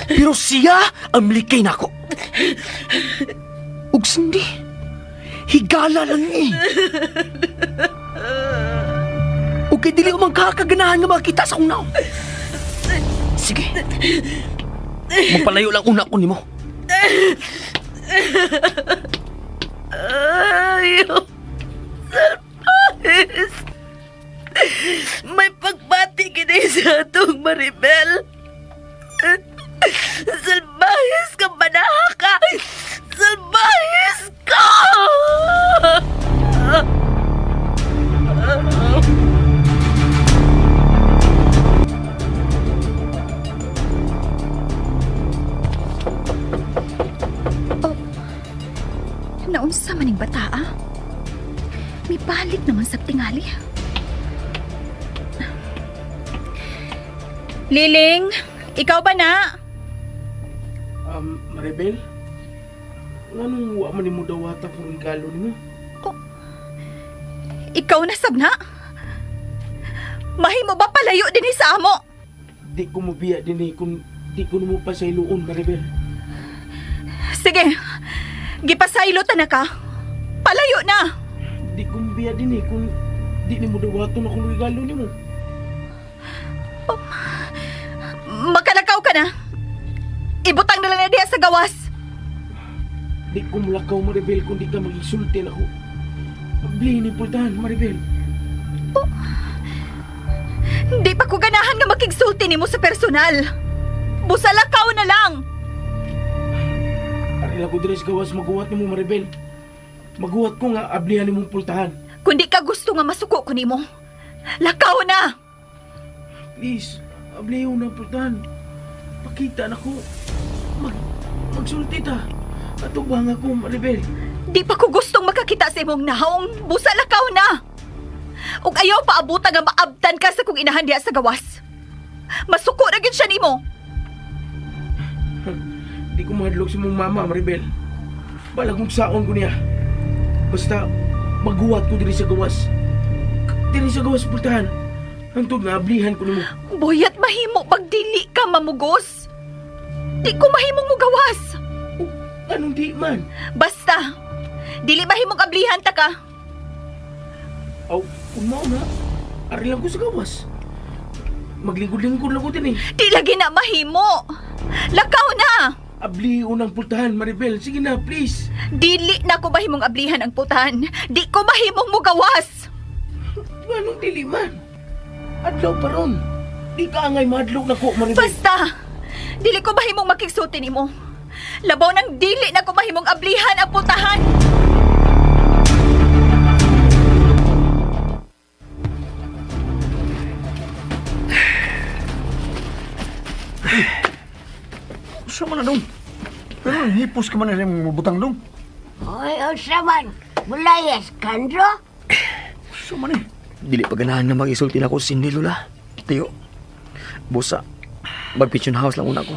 Pero siya ang milikay na ako. Ug Cindy, higala lang eh. Ug kay dili ko man kakaganahan nga makita sa akong naong. Sige. Magpalayo lang una ko nimo. Ayaw. Salbahis. May pagbati gini sa atong Maribel. Salbahis ka, banaha ka! Salbahis ka! Naunsa maning bata, ah? May balik naman sa tingali. Liling, ikaw ba na? Maribel? Anong wa man mo dawata kung igalo ni mo? Ikaw na sabna? Mahimo ba palayo din sa amo? Di ko mabiya din kung di ko mo pa sa iluon, Maribel. Sige, gipasaylo ta na ka. Palayo na. Di ko mabiya din kung di ni mo dawato na kung igalo ni mo. Makalakaw ka na. Ibutang na lang na diya sa gawas. Di ko mulakaw, Maribel, kung di ka mag-isulti na ako. Abli ni pultahan, Maribel. Hindi pa ko ganahan nga makigsulti ni mo sa personal. Busalakaw na lang. Arila ko din sa gawas maguwat ni mo, Maribel. Maguwat ko nga ablihan ni mong pultahan. Kung di ka gusto nga masuko ko ni mo, lakaw na. Please, ablihan na pultahan. Pakita na ko. Magsulti ta. Atubang ako, Maribel. Di pa ko gustong makakita sa imong naong. Busalakaw na. Ug ayaw paabutan nga maabtan ka sa kong inahan diya sa gawas. Masuko na gid siya nimo. Di ko mahadlok sa mong mama, Maribel. Balag mong saon ko niya. Basta, maguwat ko diri sa gawas. Diri sa gawas, pultahan. Hantod nga, ablihan ko ni mo. Boyat mahimo pag dili ka mamugos. Di ko mahimong mugawas. Anong di man? Basta, dili mahimong ablihan ta ka. Aw, umaw na. Ari lang ko sa gawas. Maglingkod-lingkod lang ko din eh. Di lagi na mahimo. Lakaw na. Abli unang pultahan, Maribel. Sige na, please. Dili na ko mahimong ablihan ang putan. Di ko mahimong mugawas. Anong dili man? Adlaw pa ron. Di ka angay madlok na ko, Maribel. Basta, dili ko mahimong makigsuti nimo. Labaw ng dili na ko mahimong ablihan ang putahan. Sa man na dong. Pero hipos ka man na rin butang dong. Hoy, unsa man? Mulayas, Kandro? So man eh. Dili pa ganahan nga mag-isulti na ako si Cindy, Lula. Tiyo. Busa. Mag-pension house lang una ko.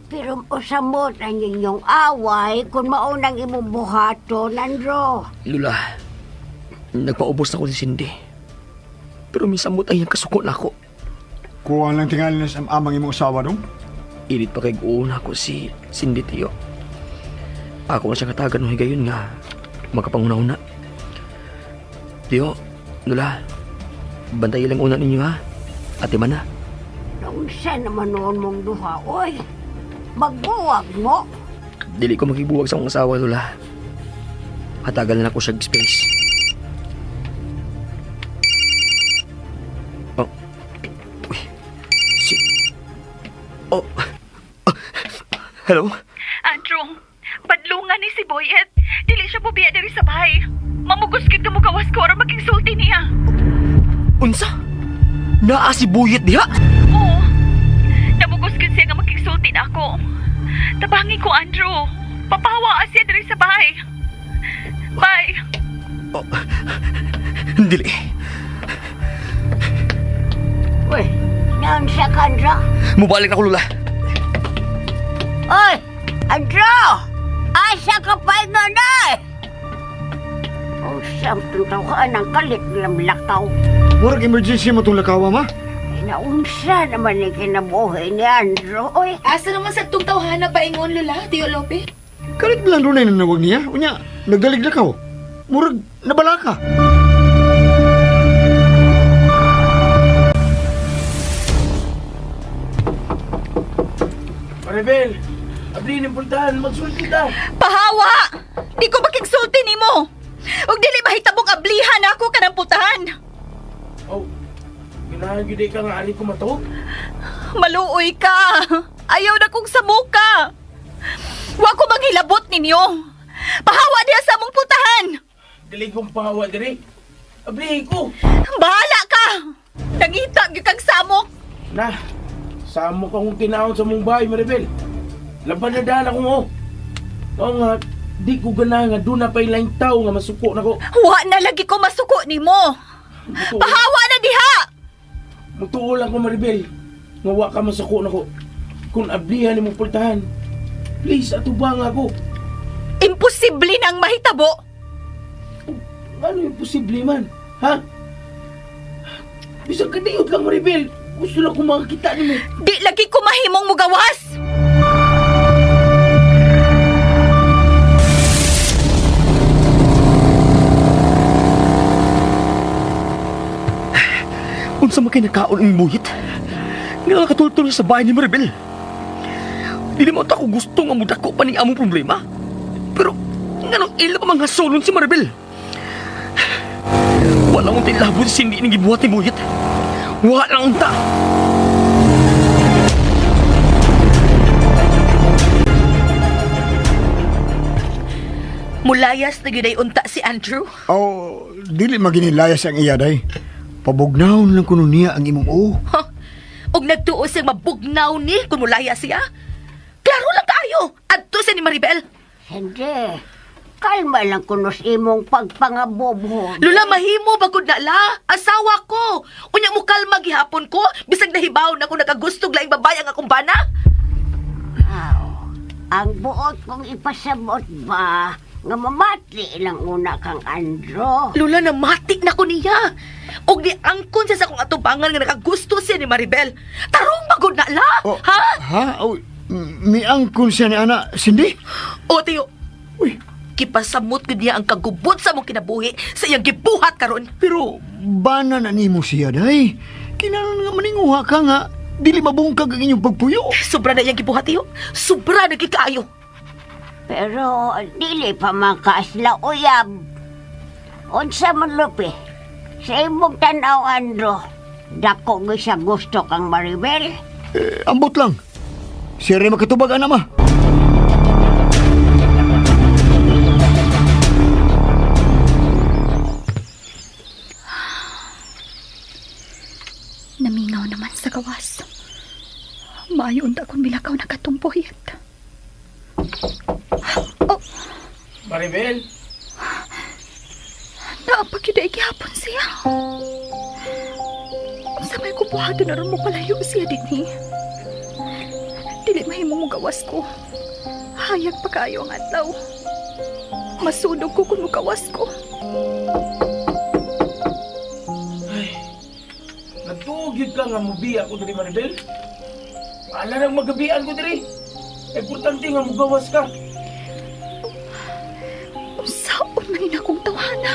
Pero usamot ang inyong away kung maunang imubuhato, Nandro. Lula, nagpaubos na ko si Cindy. Pero misamot ay yung kasuko na ako. Kuha lang tingali na sa amang imong usawa dong. Ilit pa kay una ko si Cindy, Tiyo. Ako na siya katagan ng higayon nga magkapanguna-una. Tiyo, Lula, bantayin lang una ninyo ha. Ate man na. Naunsa naman noon mong duha, oy. Magbuwag mo. Dili ko makibuwag sa akong asawa, Lula. Hatagal na ako siya space. Oh. Uy. Oh. Hello? Andrew, badlungan ni si Boyet. Dili siya pubiya diri sa bahay. Mamugusgid ka mo gawas ko aron maging sulti niya. Unsa? Naa si Buyet diha? Oo. Namugusgid siya nga maging sulti na ako. Tabangi ko, Andrew. Papawa siya diri sa bahay. Bye. Oh. Dili. Uy, naunsa, Kandro? Mubalik na ko, Lula. Oy, Andro! Asa ka pa nga na eh? Oh, samtong tawaan ang kalit ng lakaw. Murag emergency mo itong lakawa, ma? Naunsa naman ni kinabuhi ni Andro, oy. Asa naman sa itong tawhana pa ingon, Lula, Tio Lope? Kalit lang doon ay nanawag niya. Unya, nagdalig lakaw. Murag nabala ka. Maribel, abli ni puntahan, magsulti ka. Pahawa! Di ko makigsulti nimo. Ug dili mahitabong ablihan ako kanang putahan. Oh, ginahagyo ka nga ali ko mato. Maluoy ka. Ayaw na kong samuka. Wa ko maghilabot ninyo. Pahawa diha sa among putahan. Dili kong pahawa diri. Abli ko. Bahala ka. Nangita gyud kang samok. Na, samo ka kong kinaon sa mong bahay, Maribel. Laban na dala ko mo. Oo nga, di ko gana nga doon na pa ilang tao nga masuko na ko. Wa na lagi ko masuko nimo. Pahawa na diha. Mutuo lang ko, Maribel. Nga wa ka masuko na ko. Kung ablihan ni mong pultahan, please, atubang ako. Imposible nang mahitabo. Ano yung posible man? Ha? Bisag kadiyot lang, Maribel. Gusto lang ko makakita ni mo. Di lagi ko mahimong mugawas. Unsa man kay nakaon ang Buyet? Nga nakatultol sa bahay ni Maribel. Dili mo ako gusto nga mudako pa ning among problema. Pero nganong ila pa mga solon si Maribel? Wala akong tilabon si hindi nang gibuhat ni Buyet. Wala unta. Mulayas na gyud ay unta si Andrew. Oh, dili maginilayas ang iya, day. Pabugnahon lang kuno niya ang imong Huh? Og nagtuo siyang mabugnaw ni kung mulaya siya. Klaro lang kayo. Adto siya ni Maribel. Hindi. Kalma lang kunos imong pagpangabobo. Lula, mahimo bagod na la. Asawa ko. Unya mo kalma gihapon ko. Bisag nahibaw na ko nagagustog laing babae ang akong bana. Ang buot kong ipasabot ba nga mamatli lang una kang Andro. Lula, namati na ko niya. Og di angkon siya sa akong atubangan nga nakagusto siya ni Maribel. Tarong bagod na la. Oh, Ha? Ha? Oh, miangkon siya ni Ana, Cindy? O, Tiyo. Uy, kipasamot ko niya ang kagubot sa mong kinabuhi sa iyang gibuhat karon. Pero, bana na nimo siya, day. Kinanon nga maninguha ka nga. Dili mabungkag ang inyong pagpuyo. Sobra na iyang gibuhat, Tiyo. Sobra na gikaayo. Pero dili pa makaasla uyab. Unsa man Lupe? Sa imong tanaw, Andro, dako nga siya gusto kang Maribel. Ambot lang. Siya rin makatubag, Ana, ma. Namingaw naman sa gawas. Maayon akong bilakaw na katumpoyet. Oh, Maribel? Naapagid ay gihapon siya. Sa may kubuhado na ron mo palayo siya din Dili mahimong mo gawas ko. Hayag pa kayo ang adlaw. Masunog ko kung gawas ko. Nagtugyod ka nga mubiya ko diri, Maribel. Paala nang magabian ko diri. Importante nga mugawas ka. Saan na rin akong tawhana?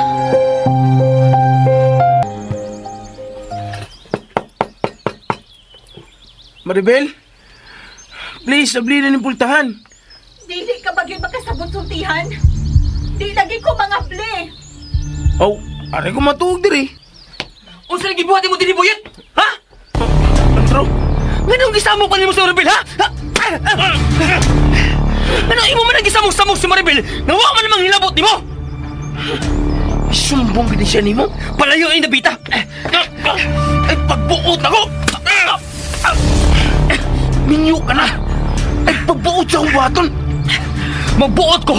Maribel? Please, abli na ng pultahan. Dili ka bagay makasabot sultihan. Di lagi ko mga ple. Oh, aray ko matuog diri. Unsa lagi buhatin mo diri, Boyet? Ha? Andro, nganong gisamo ka nimo sa Maribel, ha? Ano imo man ang gisamong-samong si Maribel? Nawa man namang hilabot nimo. Sumbong gid siya nimo. Palayo ay nabita. Ay pagbuot ako. Minyo ka na. Ay pagbuot sa akong buhaton. Magbuot ko.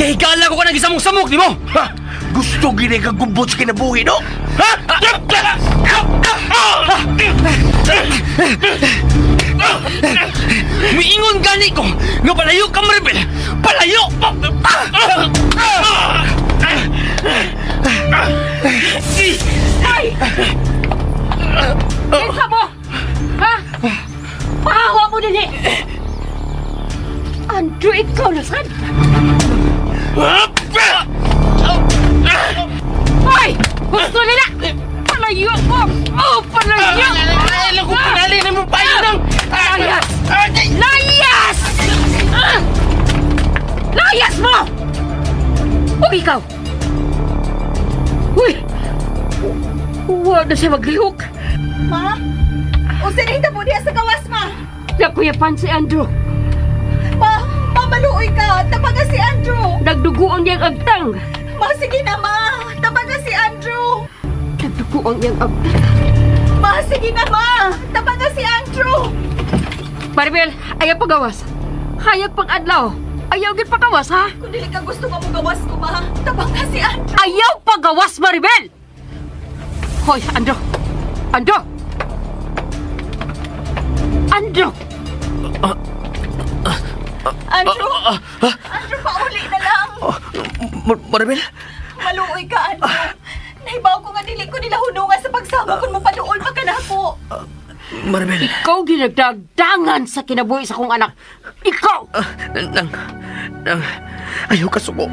Kaya higala ko ka ng gisamong-samok nimo. Ha? Gusto gini ka gubot sa kinabuhi, no? Ha? Miingon gani ko nga palayo ka, Maribel. Palayo! Ay! Kinsa mo? Ha? Pahawa mo din Andrew, ikaw na saan? Ay! Gusto nila! Palayo mo! Oh, palayo! Alam ko, pinali na mo payo ng... Layas! Layas! Layas mo! O ikaw! Uy! Huwag na siya maglihok. Ma? Unsa na hitabo diya sa gawas, ma? Nakuyapan si Andrew. Ma, mamaluoy ka. Tabaga si Andrew. Nagduguan niyang agtang. Ma, sige na, ma. Tabaga si Andrew. Nagduguan niyang agtang. Ma, sige na, ma. Tabaga si Andrew. Maribel, ayaw pagawas. Hayag pag-adlaw. Ayaw gid pagawas, ha? Kung dili ka gusto nga mo gawas ko, ma. Tabaga si Andrew. Ayaw pagawas, Maribel! Hoy, Andrew! Andrew! Andrew! Andrew? Andrew, pauli na lang. Maribel? Maluoy ka, Andrew. Nahibaw ko nga dili ko nila hunungan sa pagsama kung mapaduol pa ka na ako. Maribel? Ikaw ginagdagdangan sa kinabuhi sa kong anak. Ikaw! Nang, ayaw ka suko.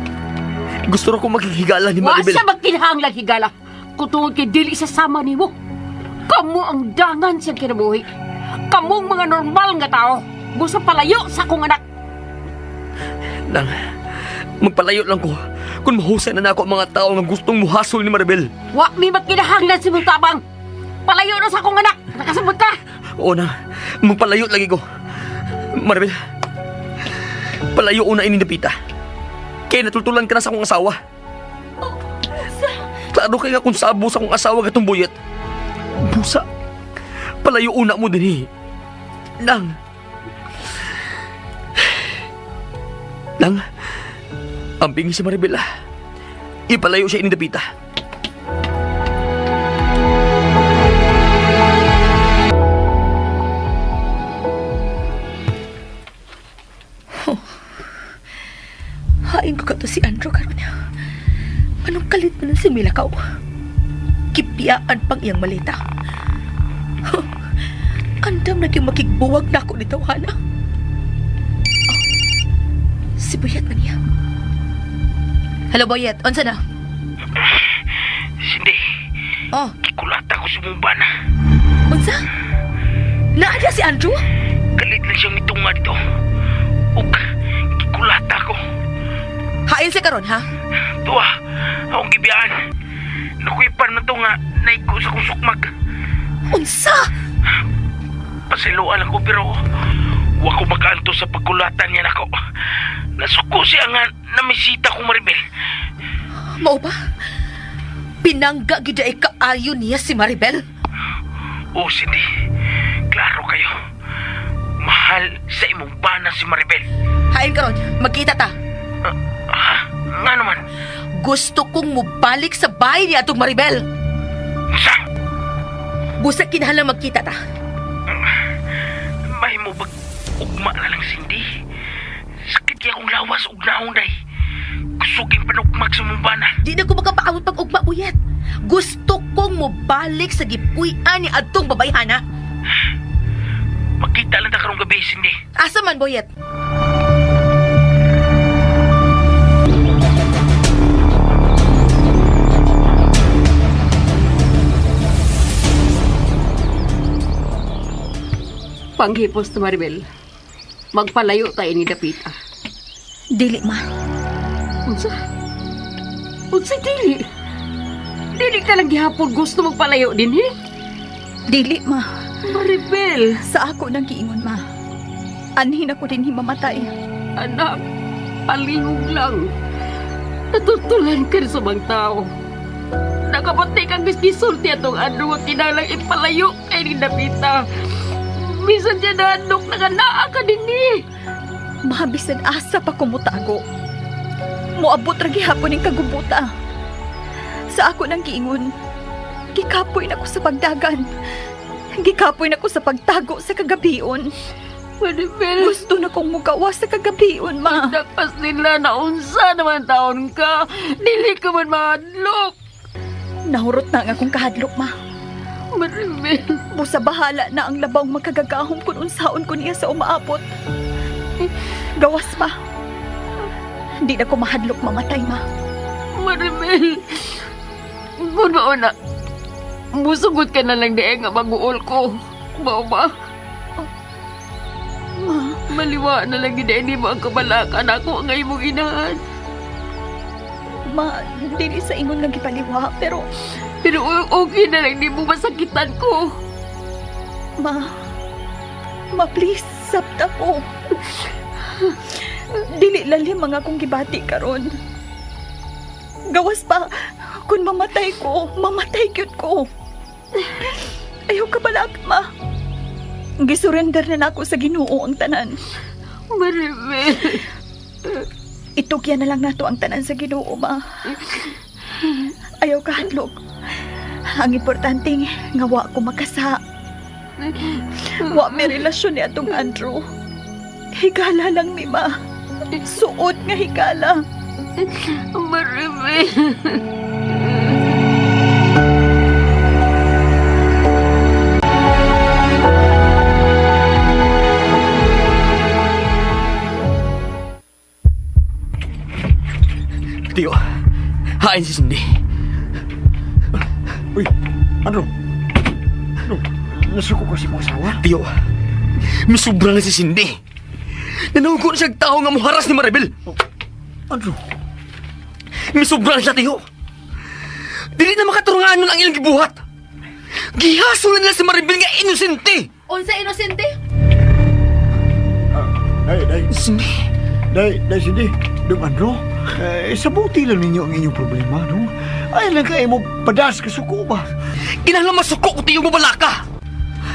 Gusto rin ko maghihigala ni Maribel. Wasa magkinahanglang higala. Kung tungod kay dili sa sama nimo. Kamu ang dangan sa kinabuhi. Kamong mga normal nga tao. Gusto palayo sa akong anak. Nang, magpalayo lang ko kung mahusay na ako ang mga tao nga gustong muhasol ni Maribel. Wa mi magkinahanglan si mong tabang. Palayo na sa akong anak. Nakasabot ka. Oo na, magpalayo lagi ko. Maribel, palayo una ini napita. Kaya natultulan ka na sa akong asawa. Klaro kaya kung sabo sa akong asawa gatong Boyet. Busa, palayo una mo din Nang, amping si Maribel ipalayo siya ini napita. Hain ko ka to si Andrew karon. Anong kalit mo na si Milakaw? Kipiyaan pang iyang malita. Andam naging makigbuwag na ako ni Tawhana. Oh, si Boyet man niya. Hello, Boyet. Unsa na? Sindi, Oh, kikulata ko sa mumbana. unsa? Naada si Andrew? Kalit lang siyang mitunga dito. Ug, kikulata ko. Hain siya karon, ha? Tuwa, akong gibiyaan. Nakuipan man to nga, naiko sa kusukmag. Unsa? Pasiluan ako pero wa ko makaanto sa pagkulatan niya nako. Nasuko siya nga namisita ko Maribel. Mao ba? Pinangga gid ay kaayo niya si Maribel. Oh, Cindy. Klaro kayo. Mahal sa imong bana si Maribel. Hain karon, magkita ta. Ha? Gusto kong mubalik sa bahay ni atong Maribel. Sa? Busa kinahanglan magkita ta. Mahimo bag ugma na lang, Cindy. Sakit kaya akong lawas ug naong day. Gusto kong panugmag sa mumbana. Di na ko makapaawat pag ugma, Buyet. Gusto kong mubalik sa gipuy-an ni atong babayhana. Magkita lang ta karong gabi, Cindy. Asa man, Buyet? Panghipos na Maribel. Magpalayo tayo ni Dapita. Dili, ma. Unsa? Unsa dili? Dili ka lang gihapon gusto magpalayo din, eh? Dili, ma. Maribel, Sa ako nang giingon, ma. Anhin ako din himamatay. anak, palihog lang. Natutulan ka rin sa mga tao. Nakapatay kang gisulti atong ano nga kinalang ipalayo kay ni Dapita. Bisan dyan na anok naganaa ka din, eh. Mahabisan asa pa kumutago. Moabot ra gihapon ning kagubuta. Sa ako nang giingon, gikapoy na ko sa pagdagan. Gikapoy na ko sa pagtago sa kagabion. Maribel, Gusto na kong mugawas sa kagabion, ma. nagpas nila na unsa naman taon ka. Dili ka man mahadlok. Nahurot na nga akong kahadlok, ma. Maribel, Busa bahala na ang labawng magkagagahom kung unsaon ko niya sa umaabot. Gawas pa. Di na ko mahadlok mamatay, ma. Maribel. Kung mauna, musugot ka na lang di nga mag-uol ko. Mao ba? Ma, Maliwa na lang gid mo ang kabalakan ako ang imong inahan. ma, dili sa ingon nga gipaliwa, pero Pero okay na lang di mo masakitan ko. ma, please, sabta ko. Dili lalim mga kong gibati karon. Gawas pa, kung mamatay ko, mamatay gyud ko. Ayaw ka balak, ma. Gisurrender na nako sa Ginoo ang tanan. Maribel. Itugyan na lang nato ang tanan sa Ginoo, ma. Ayaw ka hadlok. Ang importante nga wa ko makasa. Wa may relasyon ni atong Andrew. Higala lang mi, ma. Suot nga higala. Maribel. Tiyo, hain si Cindy. Uy, Andrew. Andrew, nasuko ka si mong asawa? Tiyo, misubra na si Cindy. Nanawag na siya tao nga muharas ni Maribel. Andrew, Misubra na siya, Tiyo. Dili na makaturungan nun ang ilang gibuhat. Gihasol na nila si Maribel nga inosente. Unsa inosente? day, Cindy, Cindy. Dong Andrew, sabuti lang ninyo ang inyong problema, no? Ay lang kayo mo padas ka suko ba? kinahanglan masuko ko Tiyo mo balaka.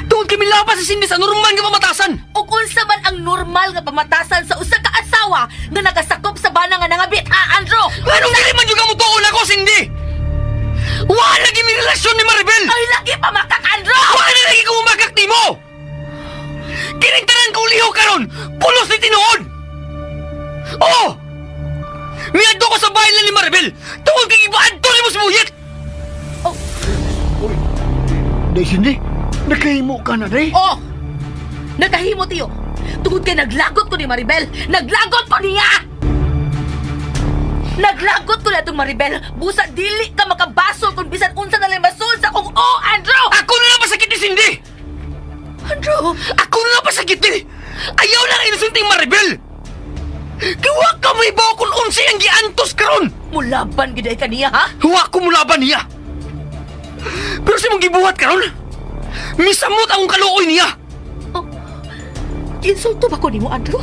Tungod kami lapas si Cindy sa normal nga pamatasan. O unsa man ang normal nga pamatasan sa usa ka asawa nga nagasakop sa bana nga nangabit, ha, Andrew? Anong dili man yung kamutuon ako, Cindy? Wala lagi may relasyon ni Maribel. Ay, lagi pa makak, Andrew! Wala na lagi kang umakakti mo. Kinigtanan ka uliho karon, pulos ni tinuod. Oo! Miadto ko sa bahay lang ni Maribel. Tungod kay ibaadto ni mo si Buyet. Day, Cindy, nakahimo ka na, day. Oh! Nagahimo, Tiyo. Tungod kay naglagot ko ni Maribel. Naglagot ko niya! Naglagot ko na itong Maribel. Busa, dili ka makabasol kung bisan unsa na lang masul sa kong Andrew! Ako na lang pasakit ni Cindy. Andrew! Ako na lang pasakit ni. Ayaw na inusunting Maribel. Kawa ka may bawa kung unsi ang giantos karon. Mulaban giday ka niya, ha? Huwa ko mulaban niya. Pero si mong gibuhat karon, misamot ang kaluoy niya. Oh, insulto ba ko ni mo, Andrew?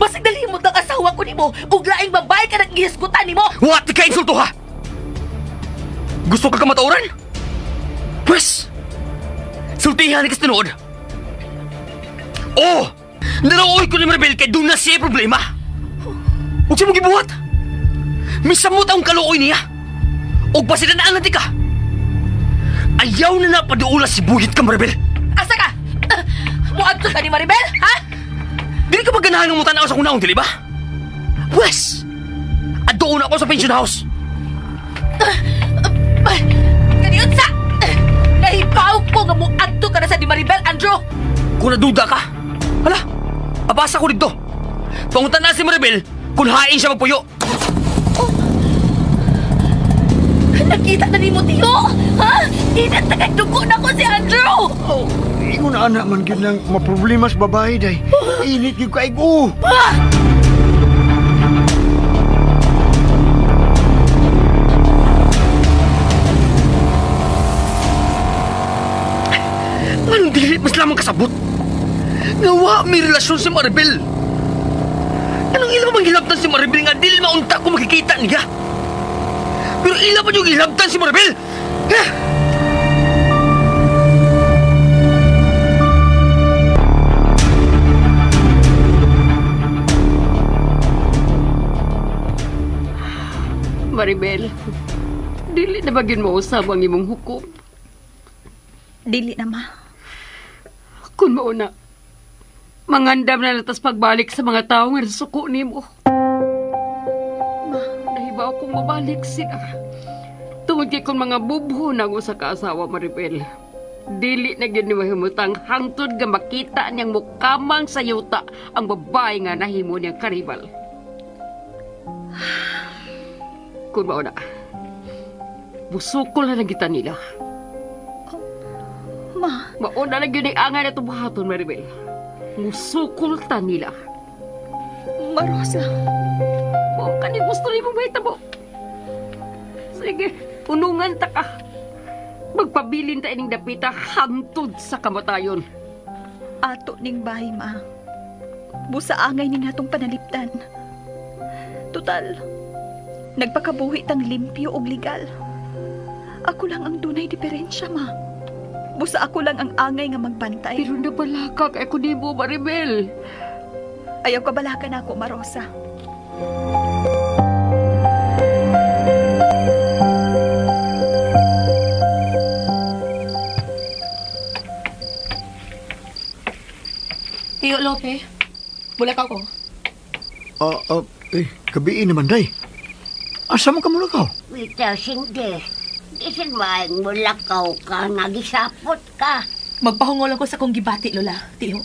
Basig dalimot ang asawa ko ni mo. Ug laing babae ka nang ihisgutan ni mo. What ka insulto ha? Gusto ka kamatauran? Pwes, sultihan ni kastinuod. Oh, naraway ko ni Maribel kay doon na siya problema. Huwag siya mong gibuhat. Misamot ang kaluoy niya. O pasidanaan natin ka. Ayaw na napaduulas si Buyit ka, Maribel. Asa ka? Muadto ka ni Maribel, ha? Dili ka maganahan ng mutanaw sa kunaong, dili ba? Wes! Adoon ako sa pension house. Ganyan sa! Nahibaw ko nga muadto ka na sa ni Maribel, Andrew! Kung naduda ka, hala, abasa ko dito. Pangutan na si Maribel kung hain siya magpuyo. Nakita na ni mo, Tiyo! Ha? Inatagad-dugo na ko si Andrew! Oh, ingon na anak man gyud lang maproblema sa babae day. Init gyud kaig o. Anong dili mas lamang kasabot? Ngawa may relasyon si Maribel. Anong ilang manghilabtan si Maribel nga dili maunta ko makikita niya? Pero ilang pa yung hilabtan si Maribel? Ha? Maribel, dili na bagin mo usab ang imong hukom. Dili na, ma. Kung mauna, mangandam na natas pagbalik sa mga tao nga suko nimo. Nahibaw kong mabalik sila. Tungod kay kung mga bubho na sa kaasawa, Maribel. Dili na gyud ni mahimutang hangtod nga makita niyang mukamang sa yuta ang babae nga nahimo niyang karibal. Kung mauna, busukol na nagita nila. Ma, Mauna na gyud ang angay na tubuhaton, Maribel. Musukol ta nila. Marosa. O, kaning gusto rin mo mahitabo. Sige, punungan ta ka. Magpabilin ta ining dapita hangtod sa kamatayon. Ato ning bahay, ma. Busa angay ning atong panaliptan. Total, nagpakabuhi tang limpyo og legal. Ako lang ang dunay diferensya, ma. Busa ako lang ang angay nga magbantay. Pero nabalakak ako di mo, Maribel. Ayaw kabalakan ako, Marosa. Tiyo Lope, bulakaw ko. Gabi naman day. Asa mo ka mula ka? Wita, Cindy. Isin maing mulakaw ka, nagisapot ka. Magpahungol ako sa kong gibati, Lola, Tiyo.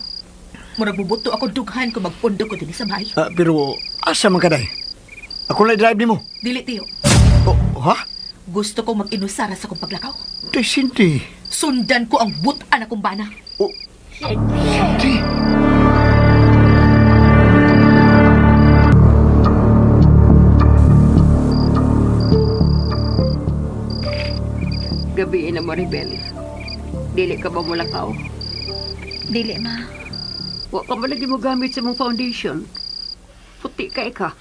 Murag bubuto ako dughan kung magpundo ko din sa bahay. Pero asa man ka day? Ako lang drive ni mo. Dili, Tiyo. Oh, ha? Gusto ko mag-inusara sa kong paglakaw. Day, Cindy. Sundan ko ang butan akong bana. Oh, Cindy. Gabi na, Maribel. Dili ka ba mulakaw? Dili, ma. Wa ka ba lagi mo gamit sa mong foundation? Puti ka ika.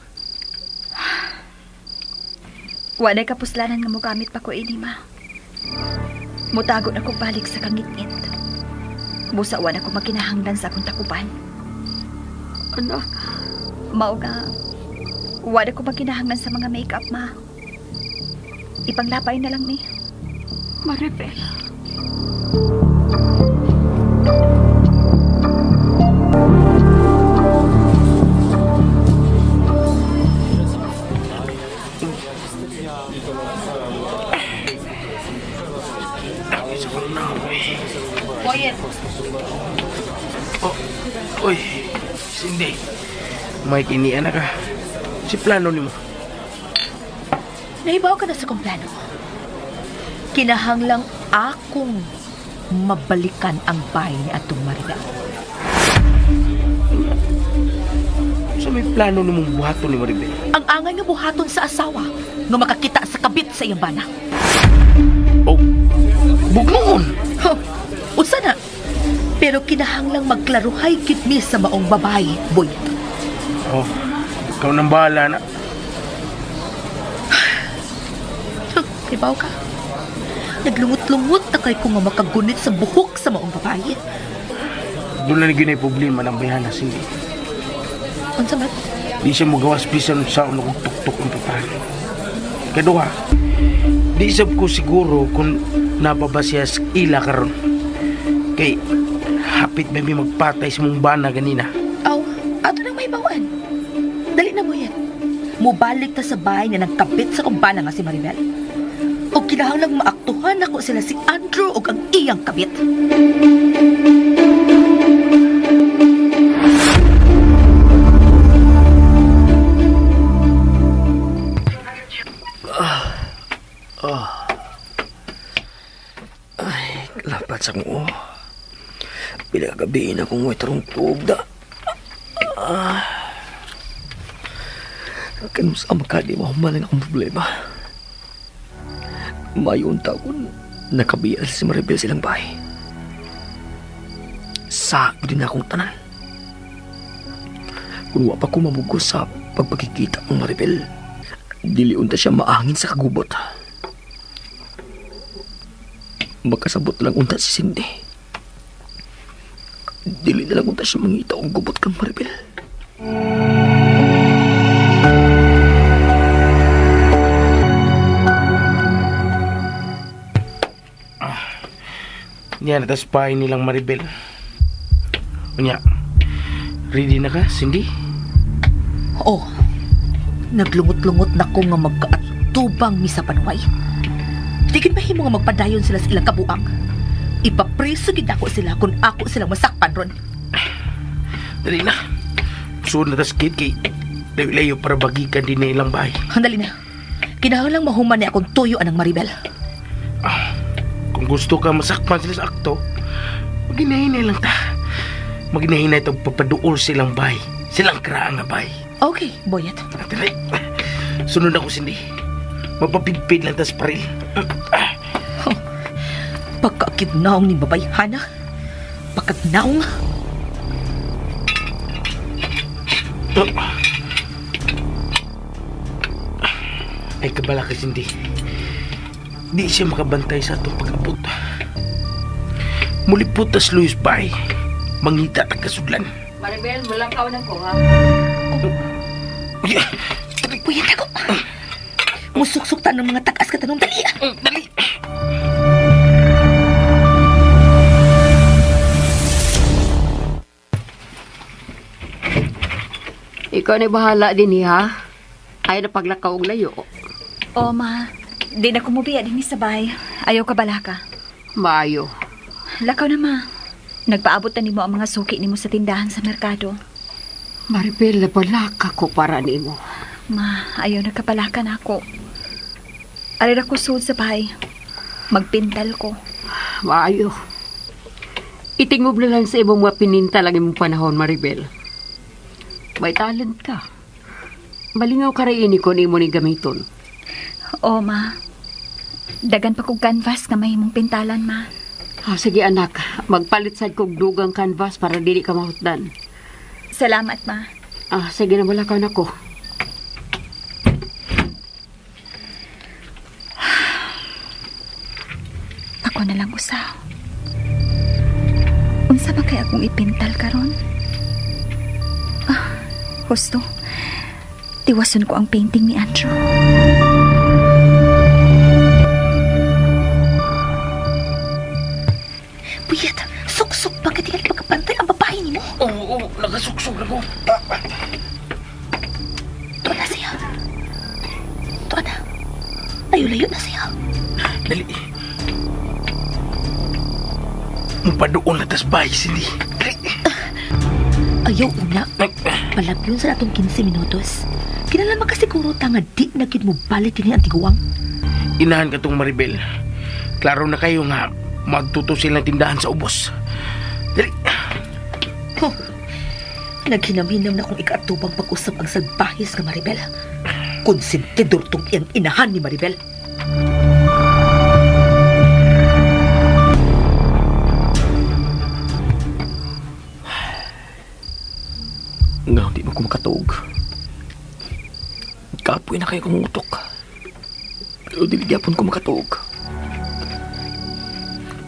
Walay kapuslanan nga mo gamit pa ko ini, ma. Mutago na ko balik sa kangit-ngit. Busa wa na ko makinahanglan sa akong takuban. Anak, Mao nga, wa na ko makinahanglan sa mga makeup, ma. Ipanglapay na lang ni. Maribel. Quiet. Uy, Cindy. May kinian na ka. Si plano ni mo. Nahibaw ka na sa kong plano. Kinahanglang akong mabalikan ang bahay ni atong Maribel. Sa may plano ni mong buhaton ni Maribel. Ang angay nga buhaton sa asawa nga makakita sa kabit sa iyang bana. Oh, bugnoon. Huh, unsa na? Pero kinahanglang magklaruhay kitmi sa maong babae, boy. Oh, ikaw nang bahala na. Hibaw ka? Naglungot-lungot na kay kung nga makagunit sa buhok sa maong babae. Doon na ginay problema ng bayana, Cindy. Unsa man? Di siya magawas bisan sa ulo kong tuktok ang papahan. Kedua, di isap ko siguro kung nababa siya sa ila karon. Kay hapit may magpatay sa mong bana ganina. Aw, ato nang may bawaan. Dali na mo yan. Mubalik ta sa bahay na nagkapit sa kumbana nga si Maribel. O kinahanglang maaktuhan ako sila si Andrew o ang iyang kabit. Ay, lapat sa mo. Pinagabihin akong may tarong tugda. Kanus ang makadi mo humalang akong problema. Mayon taon, nakabial si Maribel silang bahay. Sa din akong tanan. Kung wa pa ko mamugos sa pagpagkikita ng Maribel, diliun ta siya maangin sa kagubot. Makasabot lang unta si Cindy. Dili na lang unta siya mangita ang gubot kang Maribel. Yan, atas bahay nilang Maribel. Unya, ready na ka, Cindy? Oh, naglungot-lungot na ko nga magkaatubang misa panuway. Tigit mahimo nga magpadayon sila sa ilang kabuang. Ipapreso gid ako sila kung ako silang masakpan ron. Dali na. Sunod na tas kid kay layo para bagikan din na ilang bahay. Handali na. Kinahanglang mahuman ni akong tuyo anang Maribel. Kung gusto ka masakpan sila sa akto, maginahinay lang ta. Maginahinay itong papaduol silang bahay. Silang karaang nga bahay. Okay, boyet. Dali. Sunod ako, Cindy. Mapapidpid lang tas paril. Pagkakidnaong ni babay, Hana. Pagkakidnaong. Ay, kabala ka, Cindy. Di siya makabantay sa atong pag-abot. Mulipot tas Luis Bay. Mangita at kasudlan. Maribel, mulakaw na ko, ha? Boyet ako. Musuksukta ng mga takas ka tanong dali. Dali. Ikaw na bahala din, ha? Ayaw na paglakaw og layo. O, ma. Di na kumubiya din sa bahay. Ayaw ka balaka. Maayo. Lakaw na, ma. Nagpaabot na nimo ang mga suki nimo sa tindahan sa merkado. Maribel, nabalaka ko para nimo. Ma, ayaw na kapalaka na ako. Arid ako suod sa bahay. Magpintal ko. Maayo. Itingob na lang sa ibang mga pininta lang imong panahon, Maribel. May talent ka. Malingaw ka rin ko ni mo ni gamiton. O, ma. Dagan pa kong canvas na mahimong pintalan, ma. Sige anak, magpalit sad kog dugang canvas para dili ka mahutdan. Salamat, ma. Sige na wala ka na ko. Ako na lang usaw. Unsa ba kaya akong ipintal karon? Gusto. Tiwason ko ang painting ni Andrew. Buyet, suksok bakit hindi pagkapantay ang babae ni mo? Oo, nakasuksok ako. Tuwa na siya. Tuwa na. Layo-layo na siya. Dali. Mupadoon na tas bahay, Cindy. Ayaw una. Palabyon sa atong 15 minutos. Kinala makasiguro ta nga di na gid mo balik kini ang tiguang. Inahan ka tong Maribel. Klaro na kayo nga magtuto silang tindahan sa ubos. Dali. Naghinam-hinam na kung ikaatubang pag-usap ang salbahis ka Maribel. Konsentidor tong iyang inahan ni Maribel. Nga, di mo ko makatuog. Kapoy na kayo kumutok. Pero diligapon ko makatuog.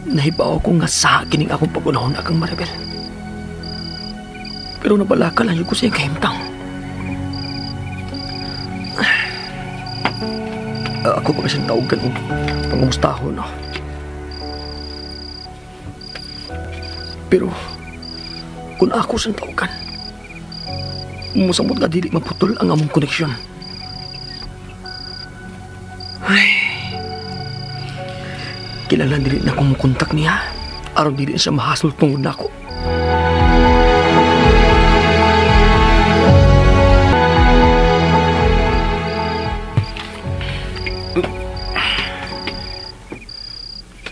Nahibaw ko nga sa kining akong pagunahon na kang Maribel. Pero nabalaka lang yung ko sa iyong kahimtang. Ako ba kasing tawagan o pangumustahon, no? Pero, kung ako siyang tawagan, musamot nga dili maputol ang among koneksyon. Ay, kilala dili na akong kontak niya, aron dili siya mahasol tungod na ako.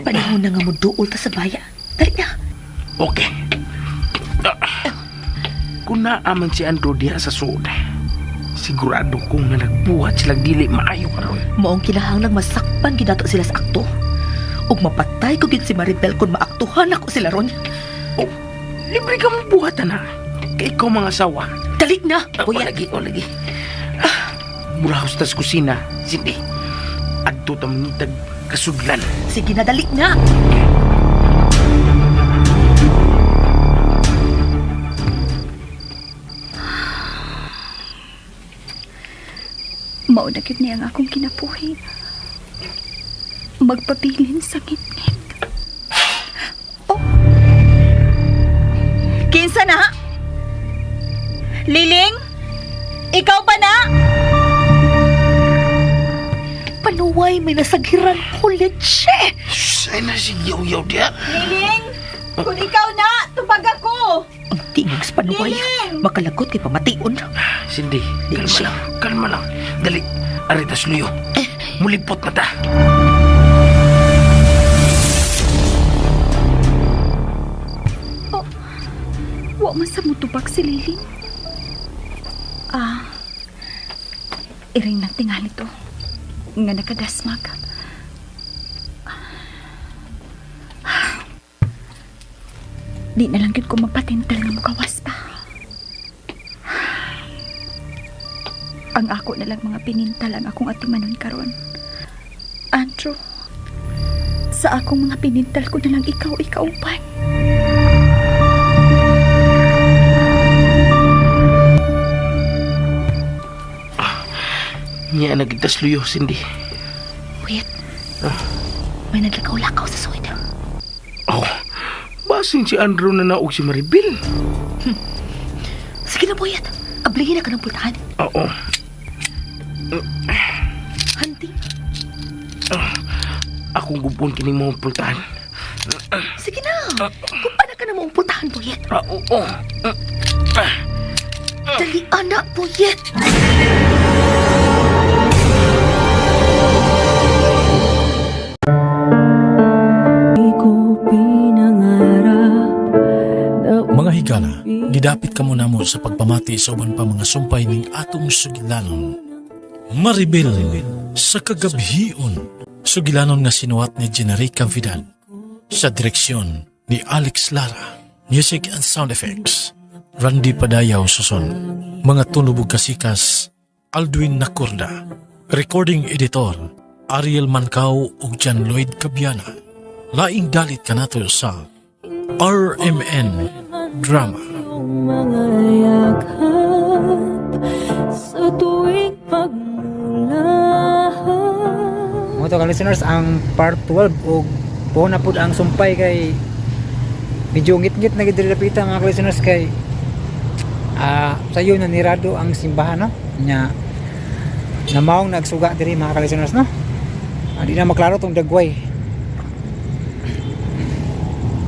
Panahon na nga mo duol ta sa baya. Dali na. Okay. Kung naaman si Andrew diha sa suod, sigurado kong nga nagbuhat silang dili maayo karon. Maong kinahanglang masakpan gidato sila sa akto. Ug mapatay ko gid si Maribel kung maaktuhan ako sila ron. Oh, libre ka mong buhat na. Kay ikaw mga asawa. Dali na. O lagi. Mula sa kusina, Cindy. Adto ta mangitag kasudlan. Sige na, dali na. Mao na gyud niya ang akong kinabuhi. Magpabilin sa ngit-ngit. Oh! Kinsa na? Liling? Ikaw pa na? Panuway, may nasagiran ko, leche. Ay na si Yaw-Yaw diya. Liling? Kung ikaw na, tupag ako! Ang tingog sa panuway. Liling! Makalagot kay pamation. Cindy, kalma lang. Dali, aritas luyo. Mulipot na ta. Wa man sa mutubag si Liling. Iring ng tingali to. Nga nakadasmag. Di na lang gid ko mapatintal nga mukawas pa. Ang ako na lang mga pinintal ang akong atimanon karon. Andrew, sa akong mga pinintal ko na lang ikaw upan. Niya nagigtas luyo, Cindy. Wait. May naglakaw-lakaw sa suwid. Oh, basing si Andrew na naog si Maribel. Sige na, Boyet. Abligin na ka ng pultahan. Oo. Hunting. Akong gubon kining mga pultahan. Sige na. Kung paano ka na mong pultahan, Boyet. Oo. Dali, anak, Boyet. Mga higala, gidapit ka muna mo sa pagpamati sa uban pa mga sumpay ning atong sugilanon. Maribel sa kagabhion. Sugilanon nga sinuwat ni Generica Vidal. Sa direksyon ni Alex Lara. Music and sound effects, Randy Padayaw Suson. Mga tunubog kasikas, Aldwin Nakurda. Recording editor, Ariel Mancao ug John Lloyd Cabiana. Laing dalit ka nato sa RMN Drama. Mga yakap sa tuwing pagmulahan. Mga to listeners, ang part 12 o po na po ang sumpay kay medyo ngit-ngit na gidrelapita mga listeners kay sayo na nirado ang simbahan, no? Nya namaong nagsuga diri mga listeners, no? Di na maklaro tong dagway.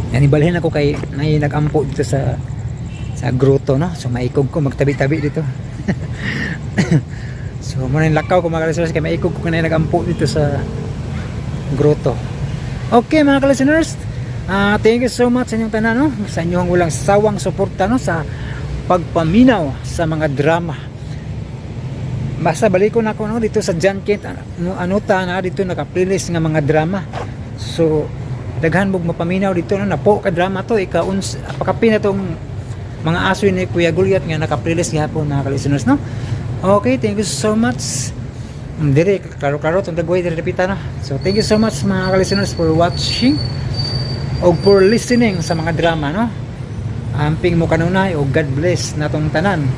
Yan, ibalhin ako kay nag-ampo dito sa grotto, no? So maikog ko, magtabi-tabi dito. So muna yung lakaw ko mga listeners kay maikog ko na nag-ampo dito sa grotto. Okay mga listeners, thank you so much sa inyong tanan, no? Sa inyong walang sawang suporta, no? Sa pagpaminaw sa mga drama. Basta balikon ako, no? Dito sa John Kent, na dito naka-playlist nga mga drama. So daghan mong mapaminaw dito, no? Napo ka drama to, pakapin na tong mga asoy ni Kuya Gulyat nga naka-playlist gihapon mga listeners, no? Okay, thank you so much. Dire klaro-klaro tong dagway dire repita, no? So thank you so much mga listeners for watching o for listening sa mga drama, no? Amping mo kanunay o God bless natong tanan.